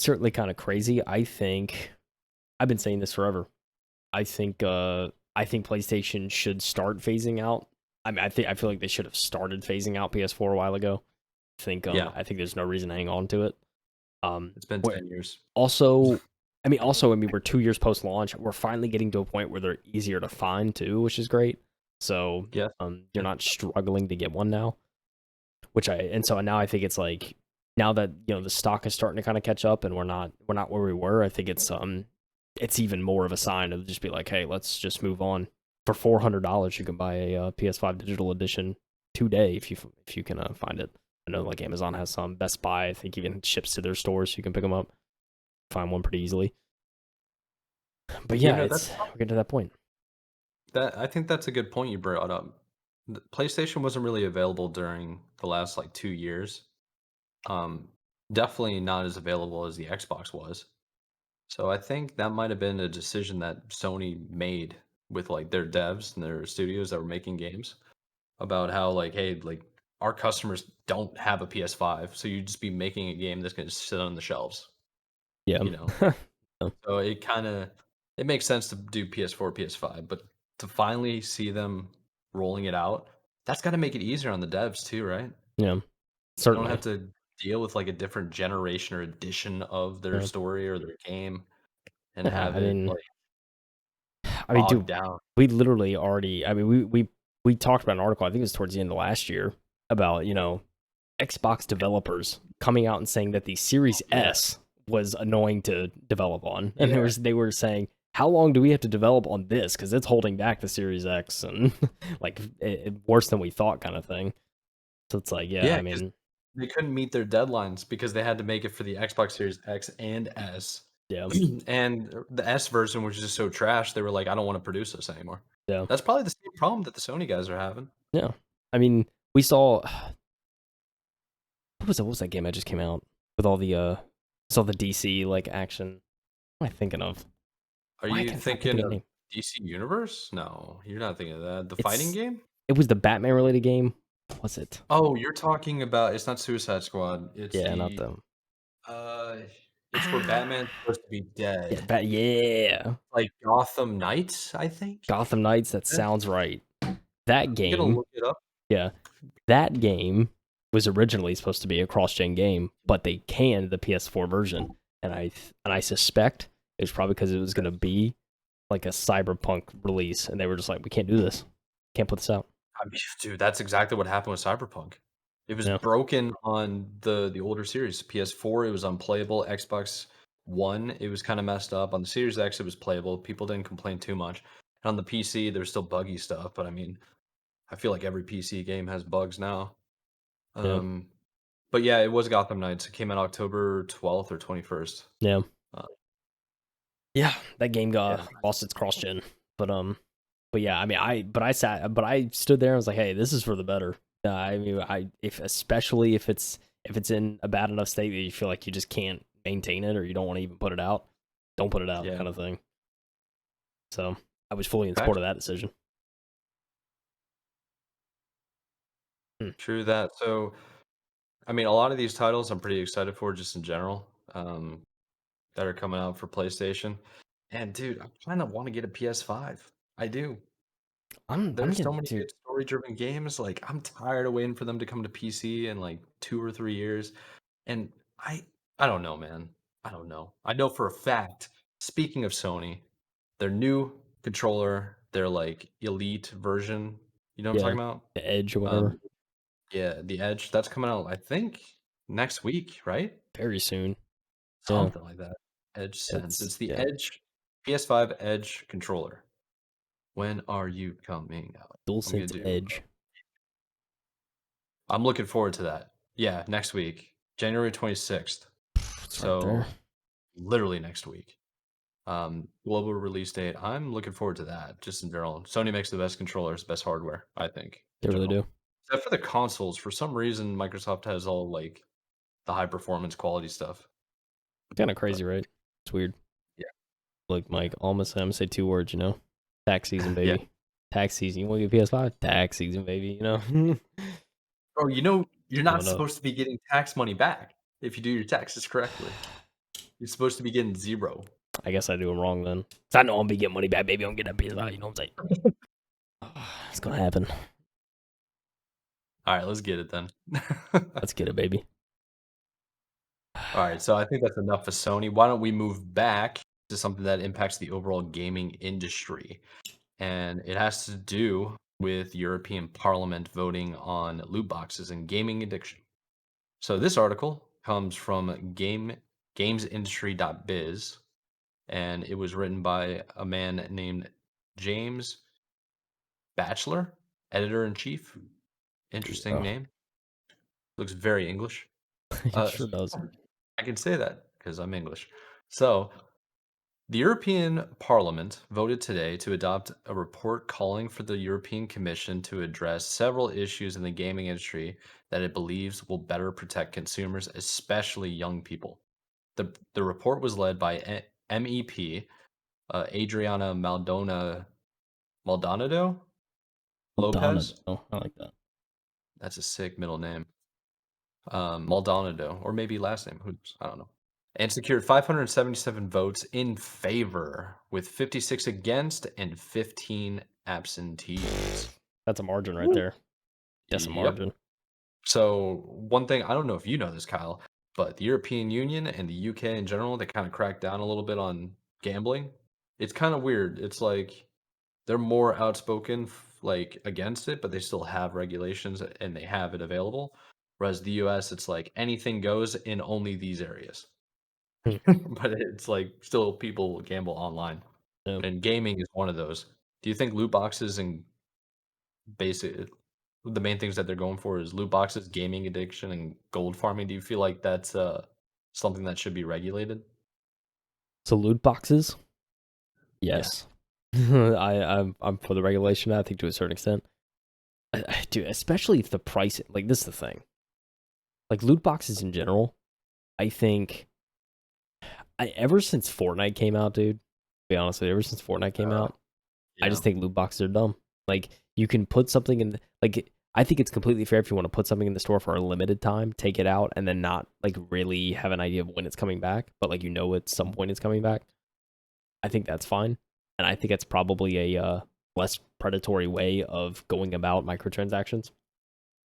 certainly kind of crazy. I think I've been saying this forever. I think PlayStation should start phasing out. I feel like they should have started phasing out PS4 a while ago. I think there's no reason to hang on to it. It's been 10 years. Also, we're 2 years post launch. We're finally getting to a point where they're easier to find too, which is great. So yeah, you're not struggling to get one now. So now I think it's like, now that the stock is starting to kind of catch up and we're not where we were, I think it's even more of a sign of just be like, hey, let's just move on. For $400, you can buy a PS5 digital edition today if you can find it. I know like Amazon has some. Best Buy, I think, even ships to their stores, so you can pick them up, find one pretty easily. But yeah, we're getting to that point. I think that's a good point you brought up. The PlayStation wasn't really available during the last like 2 years. Definitely not as available as the Xbox was. So I think that might have been a decision that Sony made with like their devs and their studios that were making games about how like, hey, like our customers don't have a PS5, so you just be making a game that's going to sit on the shelves. Yeah. So it makes sense to do PS4, PS5, but to finally see them rolling it out, that's got to make it easier on the devs too, right? Yeah. Certainly. You don't have to deal with like a different generation or edition of their story or their game and have it bogged down. We literally already, we talked about an article, I think it was towards the end of last year, about, Xbox developers coming out and saying that the Series S was annoying to develop on. And they were saying, how long do we have to develop on this? Because it's holding back the Series X and like worse than we thought kind of thing. So it's like, they couldn't meet their deadlines because they had to make it for the Xbox Series X and S. Yeah. And the S version was just so trash, they were like, I don't want to produce this anymore. Yeah. That's probably the same problem that the Sony guys are having. Yeah. We saw what was that game that just came out with all the DC like action? What am I thinking of? Are you thinking of DC Universe? No, you're not thinking of that. The fighting game? It was the Batman related game. What was it? Oh, you're talking about, it's not Suicide Squad. It's not them. It's where Batman's supposed to be dead. Yeah. Like Gotham Knights, I think. Gotham Knights, that sounds right. that I'm gonna game, look it up. yeah, that game was originally supposed to be a cross-gen game, but they canned the PS4 version, and I suspect it was probably because it was gonna be like a cyberpunk release, and they were just like, we can't do this, can't put this out. I mean, dude, that's exactly what happened with Cyberpunk. It was Yeah, broken on the older series. PS4, it was unplayable. Xbox One, it was kind of messed up. On the Series X, it was playable. People didn't complain too much. And on the PC, there's still buggy stuff, but I mean, I feel like every PC game has bugs now. yeah, Um, but yeah, it was Gotham Knights. It came out October 12th or 21st. yeah, Uh, yeah. That game yeah. got lost its cross-gen, but yeah, I mean, but I stood there and was like, hey, this is for the better. I mean, especially if it's in a bad enough state that you feel like you just can't maintain it or you don't want to even put it out, don't put it out, Yeah. kind of thing. So I was fully in Facts. support of that decision. True that. So, I mean, a lot of these titles I'm pretty excited for just in general, that are coming out for PlayStation. And dude, I kind of want to get a PS5. I do. I'm There's so getting many to good story-driven games. Like, I'm tired of waiting for them to come to PC in like 2 or 3 years. And I don't know, man. I don't know. I know for a fact, speaking of Sony, their new controller, their like elite version, you know what I'm yeah, talking about? the Edge or whatever Um, yeah, the Edge, that's coming out, I think, next week, right? very soon. Yeah, Something like that. Edge Sense. It's the yeah, Edge PS5 Edge controller. When are you coming out? I'm gonna DualSense do. Edge. I'm looking forward to that. Yeah, next week, January 26th. It's right there. So literally next week. Global release date. I'm looking forward to that. Just in general, Sony makes the best controllers, best hardware. I think They in really general. do. Except for the consoles, for some reason, Microsoft has all like the high performance quality stuff. Kind of But crazy, right? It's weird. yeah, Look, yeah, Mike, I'm gonna say 2 words. Tax season, yeah. baby. Tax season. You want to get PS5? Tax season, baby. Bro, you know you're not Coming up. supposed to be getting tax money back if you do your taxes correctly. You're supposed to be getting 0. I guess I do them wrong then. 'Cause I know I'm gonna be getting money back, baby. I'm getting that PS5. You know what I'm saying? It's gonna happen. All right, let's get it then. Let's get it, baby. All right, so I think that's enough for Sony. Why don't we move back to something that impacts the overall gaming industry? And it has to do with European Parliament voting on loot boxes and gaming addiction. So this article comes from gamesindustry.biz, and it was written by a man named James Batchelor, editor in chief. Interesting Yeah, name. Looks very English. it Uh, sure does. I can say that because I'm English. So, the European Parliament voted today to adopt a report calling for the European Commission to address several issues in the gaming industry that it believes will better protect consumers, especially young people. The report was led by MEP Adriana Maldonado Madonna, Lopez. though. I like that. That's a sick middle name. Maldonado, or maybe last name. Who's I don't know. And secured 577 votes in favor, with 56 against and 15 absentees. That's a margin right Woo. there. That's a Yep. margin. So one thing I don't know if you know this, Kyle, but the European Union and the UK in general, they kind of cracked down a little bit on gambling. It's kind of weird. It's like they're more outspoken like against it, but they still have regulations and they have it available. Whereas the US, it's like anything goes in only these areas. Hmm. But it's like still people gamble online. Yeah. And gaming is one of those. Do you think loot boxes and basic the main things that they're going for is loot boxes, gaming addiction, and gold farming? Do you feel like that's something that should be regulated? So loot boxes, Yeah. yes. I'm for the regulation. I think to a certain extent. Dude, especially if the price, like this is the thing. Like loot boxes in general, I think ever since Fortnite came out, dude, to be honest with you, ever since Fortnite came Uh, out, I yeah. just think loot boxes are dumb. Like you can put something in like I think it's completely fair if you want to put something in the store for a limited time, take it out, and then not like really have an idea of when it's coming back, but like at some point it's coming back. I think that's fine. And I think it's probably less predatory way of going about microtransactions.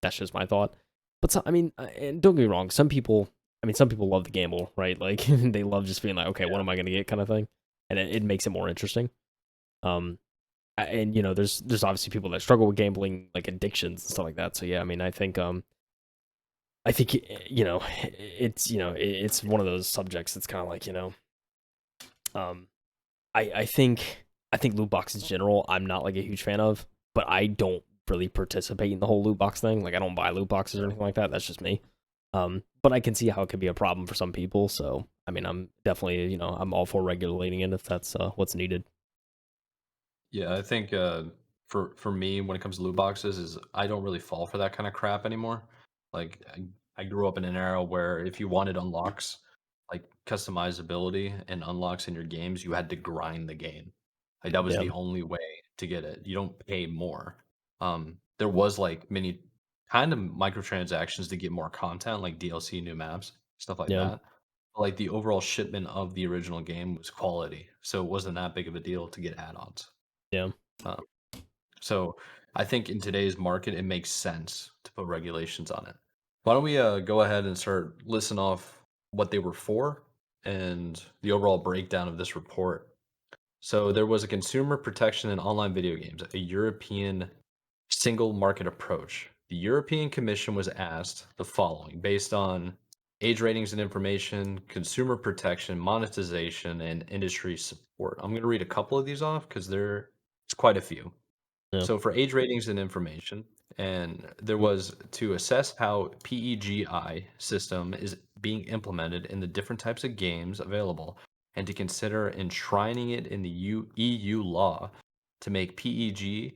That's just my thought. But I mean, and don't get me wrong, some people, some people love to gamble, right? Like they love just being like, okay, what am I going to get, kind of thing, and it makes it more interesting. Um, and there's obviously people that struggle with gambling, like addictions and stuff like that. So yeah, I think it's one of those subjects that's kind of like um, I think loot boxes in general, I'm not like a huge fan of, but I don't really participate in the whole loot box thing. Like I don't buy loot boxes or anything like that. That's just me. But I can see how it could be a problem for some people. So I mean, I'm definitely I'm all for regulating it if that's what's needed. Yeah, I think for me, when it comes to loot boxes, is I don't really fall for that kind of crap anymore. Like I grew up in an era where if you wanted unlocks, like customizability and unlocks in your games, you had to grind the game. Like that was Yeah, the only way to get it. You don't pay more. There was like many kind of microtransactions to get more content, like DLC, new maps, stuff like yeah, that. But, like the overall shipment of the original game was quality, so it wasn't that big of a deal to get add-ons. yeah, Um, so I think in today's market, it makes sense to put regulations on it. Why don't we go ahead and start listing off what they were for and the overall breakdown of this report. So there was a consumer protection in online video games, a European single market approach. The European Commission was asked the following based on age ratings and information, consumer protection, monetization, and industry support. I'm going to read a couple of these off because it's quite a few. yeah, So for age ratings and information, and there was to assess how PEGI system is being implemented in the different types of games available, and to consider enshrining it in the EU law to make PEGI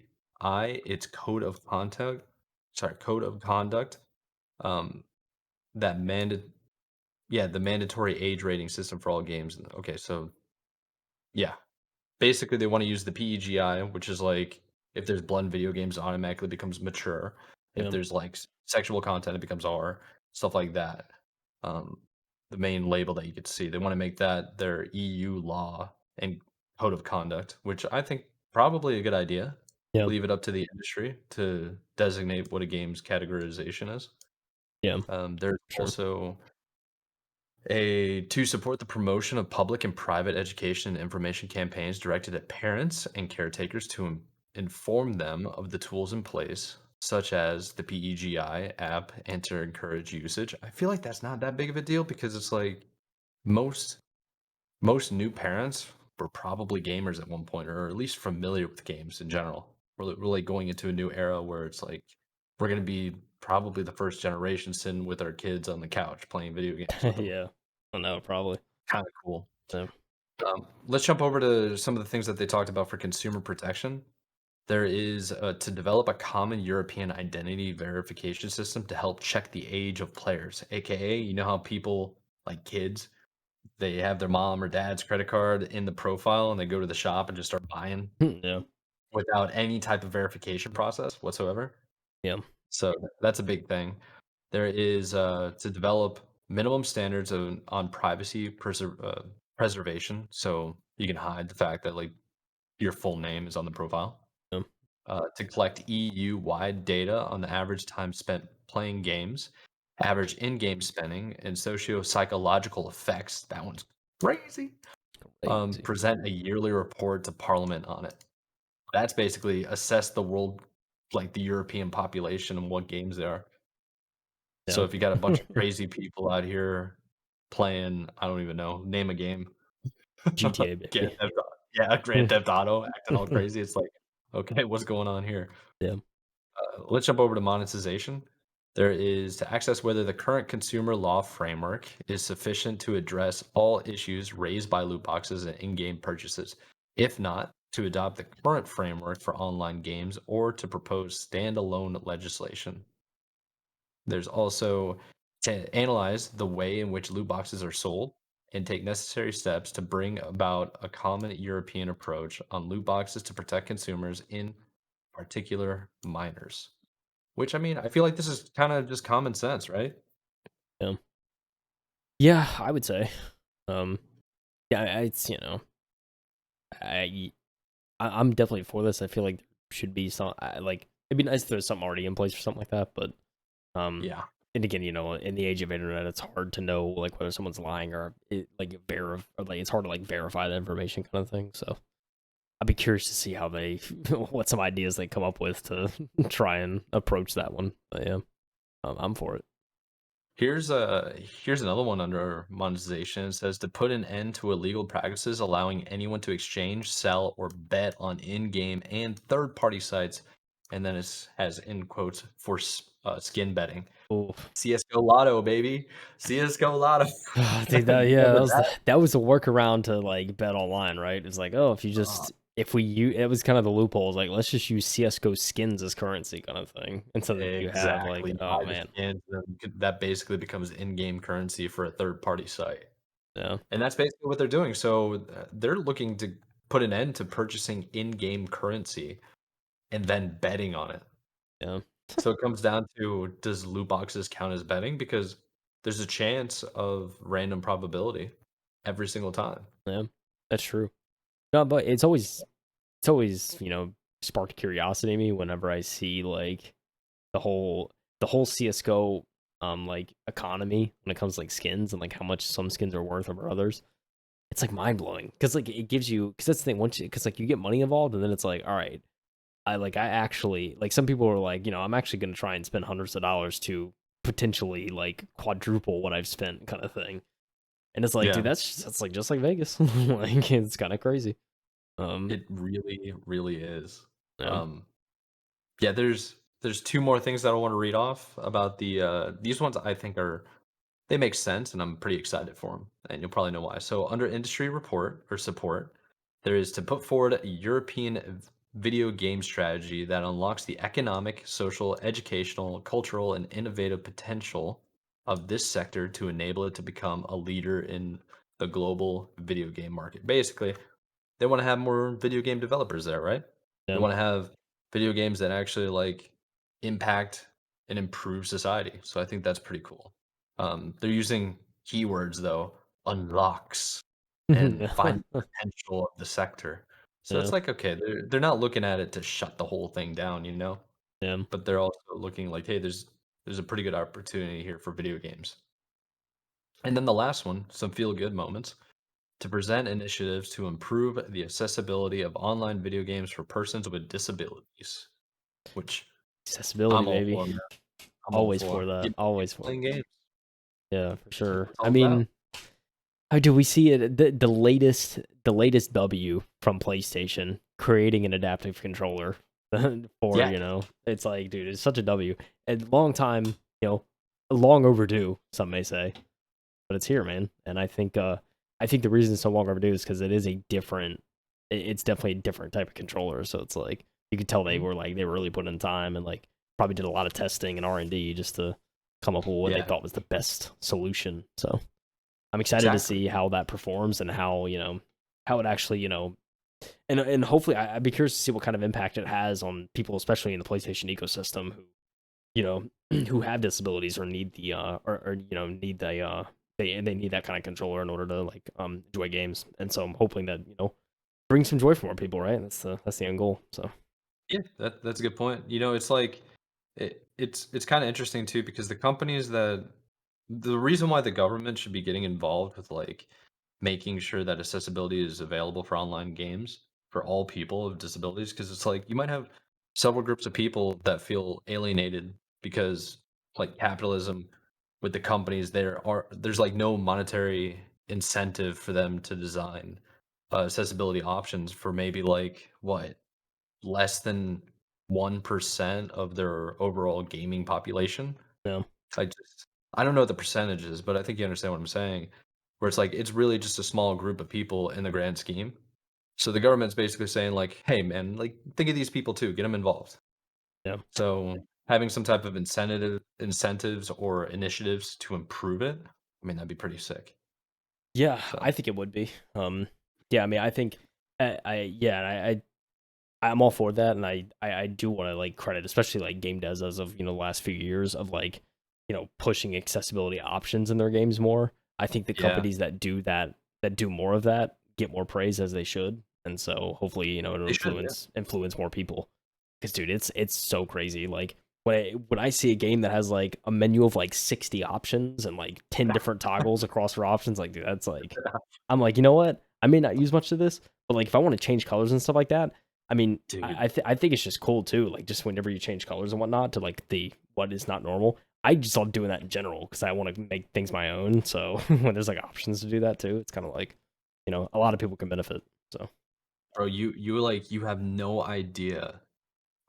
its code of conduct, um, that the mandatory age rating system for all games. Okay, so yeah, basically, they wanna use the PEGI, which is, like, if there's blood in video games, it automatically becomes mature. If yeah, there's, like, sexual content, it becomes R, stuff like that. Um, the main label that you could see. They wanna make that their EU law and code of conduct, which I think probably a good idea. yeah, Leave it up to the industry to designate what a game's categorization is. yeah. There's Sure. also a to support the promotion of public and private education and information campaigns directed at parents and caretakers to inform them of the tools in place, such as the PEGI app, and to encourage usage. I feel like that's not that big of a deal because it's like most most new parents were probably gamers at one point, or at least familiar with games in general. We're really going into a new era where it's like we're going to be probably the first generation sitting with our kids on the couch playing video games with them. Yeah. I know, probably. Kind of cool. Yeah. Let's jump over to some of the things that they talked about for consumer protection. There is to develop a common European identity verification system to help check the age of players. AKA, you know how people like kids, they have their mom or dad's credit card in the profile and they go to the shop and just start buying Yeah. without any type of verification process whatsoever. Yeah. So that's a big thing. There is to develop minimum standards on privacy preservation, so you can hide the fact that like your full name is on the profile. Yeah. To collect EU-wide data on the average time spent playing games, average in-game spending, and socio-psychological effects. That one's crazy. Crazy. Present a yearly report to Parliament on it. That's basically assess the world, like the European population and what games there are. So Yeah. if you got a bunch of crazy people out here playing, I don't even know, name a game. GTA, Grand baby. Theft Au yeah, Grand Theft Auto acting all crazy. It's like, okay, what's going on here? Yeah. Let's jump over to monetization. There is to access whether the current consumer law framework is sufficient to address all issues raised by loot boxes and in-game purchases. If not, to adopt the current framework for online games or to propose standalone legislation. There's also to analyze the way in which loot boxes are sold and take necessary steps to bring about a common European approach on loot boxes to protect consumers, in particular minors. Which I mean, I feel like this is kind of just common sense, right? Yeah. Yeah, I would say. Yeah, it's I I'm definitely for this. I feel like there should be some like it'd be nice if there's something already in place for something like that. But Yeah. and again, in the age of internet, it's hard to know like whether someone's lying or or like it's hard to like verify the information kind of thing. So I'd be curious to see how they what some ideas they come up with to try and approach that one. But yeah, I'm for it. Here's another one under monetization. It says to put an end to illegal practices allowing anyone to exchange, sell, or bet on in-game and third-party sites, and then it has in quotes for skin betting. Oof. CS:GO Lotto, baby. CS:GO Lotto. Dude, Remember that? that was a workaround to like bet online, right? It's like, oh, if you Uh, just if we use it was kind of the loophole. Like, let's just use CS:GO skins as currency, kind of thing. And so then you have like, exactly. You oh buy the man, skins, and then that basically becomes in-game currency for a third-party site. yeah, And that's basically what they're doing. So they're looking to put an end to purchasing in-game currency and then betting on it. yeah, So it comes down to, does loot boxes count as betting? Because there's a chance of random probability every single time. yeah. That's true. No, but it's always sparked curiosity in me whenever I see like the whole CS:GO like economy when it comes to like skins and like how much some skins are worth over others. It's like mind blowing because like it gives you because that's the thing once you because like you get money involved and then it's like all right I actually like some people are like I'm actually going to try and spend hundreds of dollars to potentially like quadruple what I've spent kind of thing and it's like dude Yeah, that's like just like Vegas like it's kind of crazy um it really, really is. yeah Um, yeah, there's two more things that I want to read off about these ones I think are they make sense, and I'm pretty excited for them, and you'll probably know why. So, under industry report or support, there is to put forward a European video game strategy that unlocks the economic, social, educational, cultural, and innovative potential of this sector to enable it to become a leader in the global video game market. Basically, they want to have more video game developers there, right? They yeah want to have video games that actually like impact and improve society. So I think that's pretty cool. They're using keywords though, unlocks and find the potential of the sector. So yeah it's like okay, they're not looking at it to shut the whole thing down, yeah but they're also looking like, hey, there's a pretty good opportunity here for video games. And then the last one, some feel good moments to present initiatives to improve the accessibility of online video games for persons with disabilities, which accessibility I'm all baby for, man. I'm all always for. for that Get always for playing games. yeah for That's what sure it's I all about. mean how do we see it the latest W from PlayStation creating an adaptive controller for Yeah, it's like dude it's such a W and long time you know long overdue some may say but it's here man and I think the reason it's so long overdue is because it is a different it's definitely a different type of controller so it's like you could tell mhm, they were really putting in time and like probably did a lot of testing and R&D just to come up with what they yeah, thought was the best solution so I'm excited to exactly. see how that performs and how how it actually and hopefully I'd be curious to see what kind of impact it has on people, especially in the PlayStation ecosystem, who who have disabilities or need the or need the they need that kind of controller in order to like enjoy games. And so I'm hoping that bring some joy for more people, right? That's the end goal. So Yeah, that's a good point. It's like it's kind of interesting too because the reason why the government should be getting involved with like making sure that accessibility is available for online games for all people of disabilities because it's like you might have several groups of people that feel alienated because like capitalism with the companies there's like no monetary incentive for them to design accessibility options for maybe like what less than 1% of their overall gaming population. yeah, I don't know what the percentage is, but I think you understand what I'm saying, where it's like it's really just a small group of people in the grand scheme. So the government's basically saying like, "Hey man, like think of these people too, get them involved." yeah, So having some type of incentives or initiatives to improve it, I mean that'd be pretty sick. yeah. I So, think it would be. Yeah. I mean, I think yeah. I'm all for that, and I do want to like credit, especially like game devs as of the last few years of like pushing accessibility options in their games more. I think the yeah. companies that do more of that get more praise as they should. and so hopefully, you know, it'll They should, yeah. influence more people. Because dude, it's so crazy. Like when I see a game that has like a menu of like 60 options and like 10 different toggles across for options, like dude, that's like I'm like, you know what? I may not use much of this, but like if I want to change colors and stuff like that, I mean, Dude, I think it's just cool too. Like just whenever you change colors and whatnot to like the what is not normal. I just love doing that in general because I want to make things my own. So when there's like options to do that too, it's kind of like, you know, a lot of people can benefit. So bro, you have no idea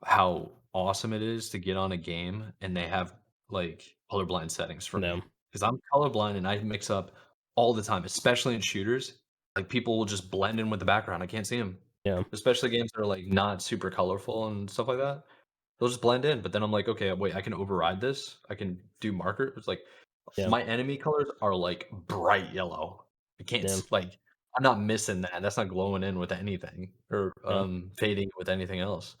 how awesome it is to get on a game and they have like colorblind settings for you know, me because I'm colorblind and I mix up all the time, especially in shooters. Like people will just blend in with the background. I can't see them, yeah, especially games that are like not super colorful and stuff like that. They'll just blend in. But then I'm like, okay, wait, I can override this. I can do marker. It's like yeah, my enemy colors are like bright yellow. I can't yeah, like I'm not missing that. That's not glowing in with anything or yeah, fading with anything else.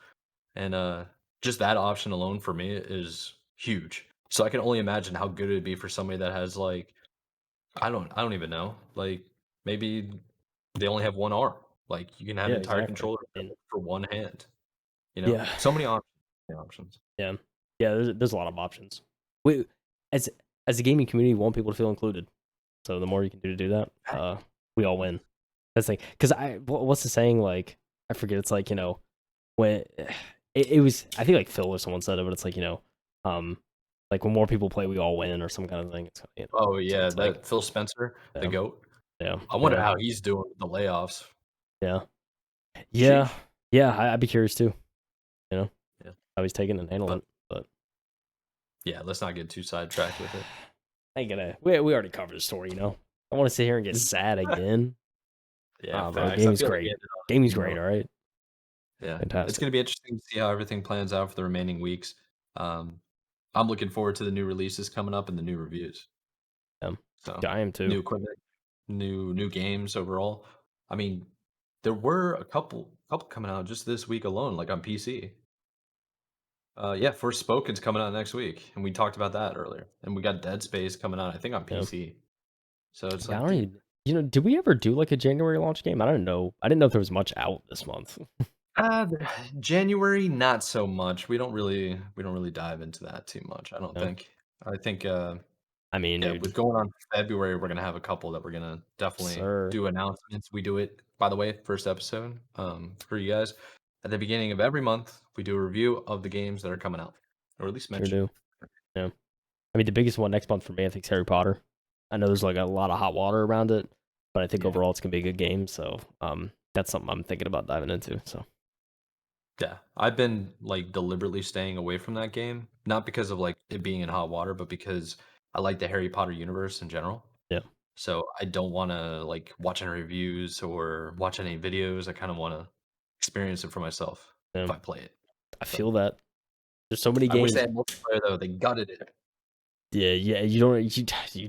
And, just that option alone for me is huge. So I can only imagine how good it'd be for somebody that has, like, I don't even know, like, maybe they only have 1 arm. Like, you can have yeah, an entire exactly. controller And for 1 hand, you know? yeah, So many options. yeah, yeah. There's a lot of options. We as as a gaming community, we want people to feel included. So the more you can do to do that, Right. we all win. That's like because what's the saying? Like I forget. It's like, you know, when it was, I think like Phil or someone said it, but it's like, you know, um, like when more people play, we all win or some kind of thing. It's, you know, Oh, so yeah, it's like, that Phil Spencer, the yeah, GOAT. yeah, I wonder yeah, how he's doing with the layoffs. yeah, yeah, Sheesh. yeah. I'd be curious too. You know, Yeah, how he's taking and handling but it, but yeah, let's not get too sidetracked with it. I ain't gonna. We already covered the story. You know, I want to sit here and get sad again. Yeah, Ah, bro, facts. I gaming's feel like we great. ended on a Gaming's good great. note. All right, Yeah, it's fantastic. gonna be interesting to see how everything plans out for the remaining weeks. Um, I'm looking forward to the new releases coming up and the new reviews. So, Yeah, I am too. new equipment, new games overall. I mean, there were a couple coming out just this week alone, like on PC. Yeah, Forspoken's coming out next week, and we talked about that earlier. And we got Dead Space coming out, I think, on Yeah, PC. So it's yeah. I like, don't dude, even. You know, did we ever do like a January launch game? I don't know. I didn't know if there was much out this month. the January, not so much. We don't really dive into that too much. I don't Yeah. think. I think I mean, yeah, dude, with going on February, we're gonna have a couple that we're gonna definitely sir. do announcements. We do it, by the way, first episode for you guys. At the beginning of every month, we do a review of the games that are coming out, or at least Sure mention do. it. Yeah. I mean, the biggest one next month for me, I think, is Harry Potter. I know there's like a lot of hot water around it, but I think Yeah, overall it's gonna be a good game. So, that's something I'm thinking about diving into. So, yeah. I've been like deliberately staying away from that game, not because of like it being in hot water, but because I like the Harry Potter universe in general. yeah, So I don't want to like watch any reviews or watch any videos. I kind of want to experience it for myself yeah. if I play it. I So feel that there's so many I wish they games. had multiplayer though. They gutted it. Yeah, yeah. You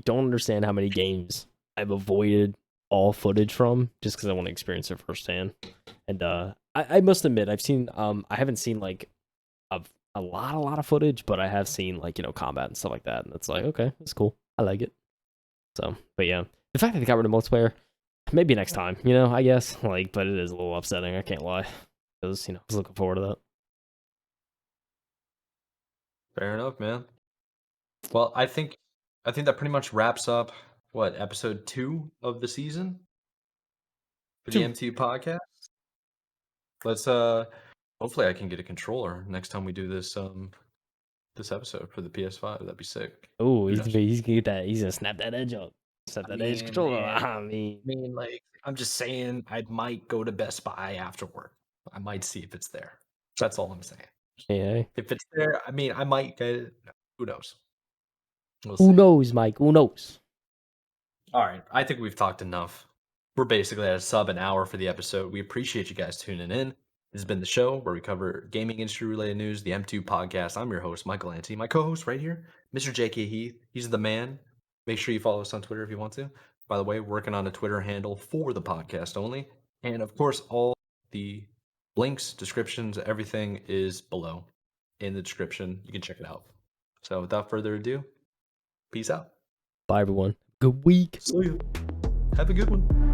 don't understand how many games I've avoided all footage from just because I want to experience it firsthand. And I must admit, I haven't seen like a a lot of footage, but I have seen like, you know, combat and stuff like that, and it's like, okay, that's cool. I like it. So, but yeah, the fact that they got rid of multiplayer, maybe next time, you know, I guess. Like, but it is a little upsetting. I can't lie, because you know, I was looking forward to that. Fair enough, man. Well, I think that pretty much wraps up what episode 2 of the season for the Two. MTU podcast. Let's hopefully I can get a controller next time we do this episode for the PS5. That'd be sick. Oh, Who knows? he's gonna get that. He's gonna snap that edge up. Snap I that edge mean, controller. man, I mean, like I'm just saying I might go to Best Buy after work. I might see if it's there. That's all I'm saying. yeah. If it's there, I mean, I might get it. Who knows? We'll Who see. knows, Mike? Who knows? All right. I think we've talked enough. We're basically at a sub an hour for the episode. We appreciate you guys tuning in. This has been the show where we cover gaming industry related news, the M2 podcast. I'm your host, Michael Ante. My co host right here, Mr. J.K. Heath. He's the man. Make sure you follow us on Twitter if you want to. By the way, working on a Twitter handle for the podcast only. And of course, all the links, descriptions, everything is below in the description. You can check it out. So without further ado, peace out. Bye, everyone. Good week. See you. Have a good one.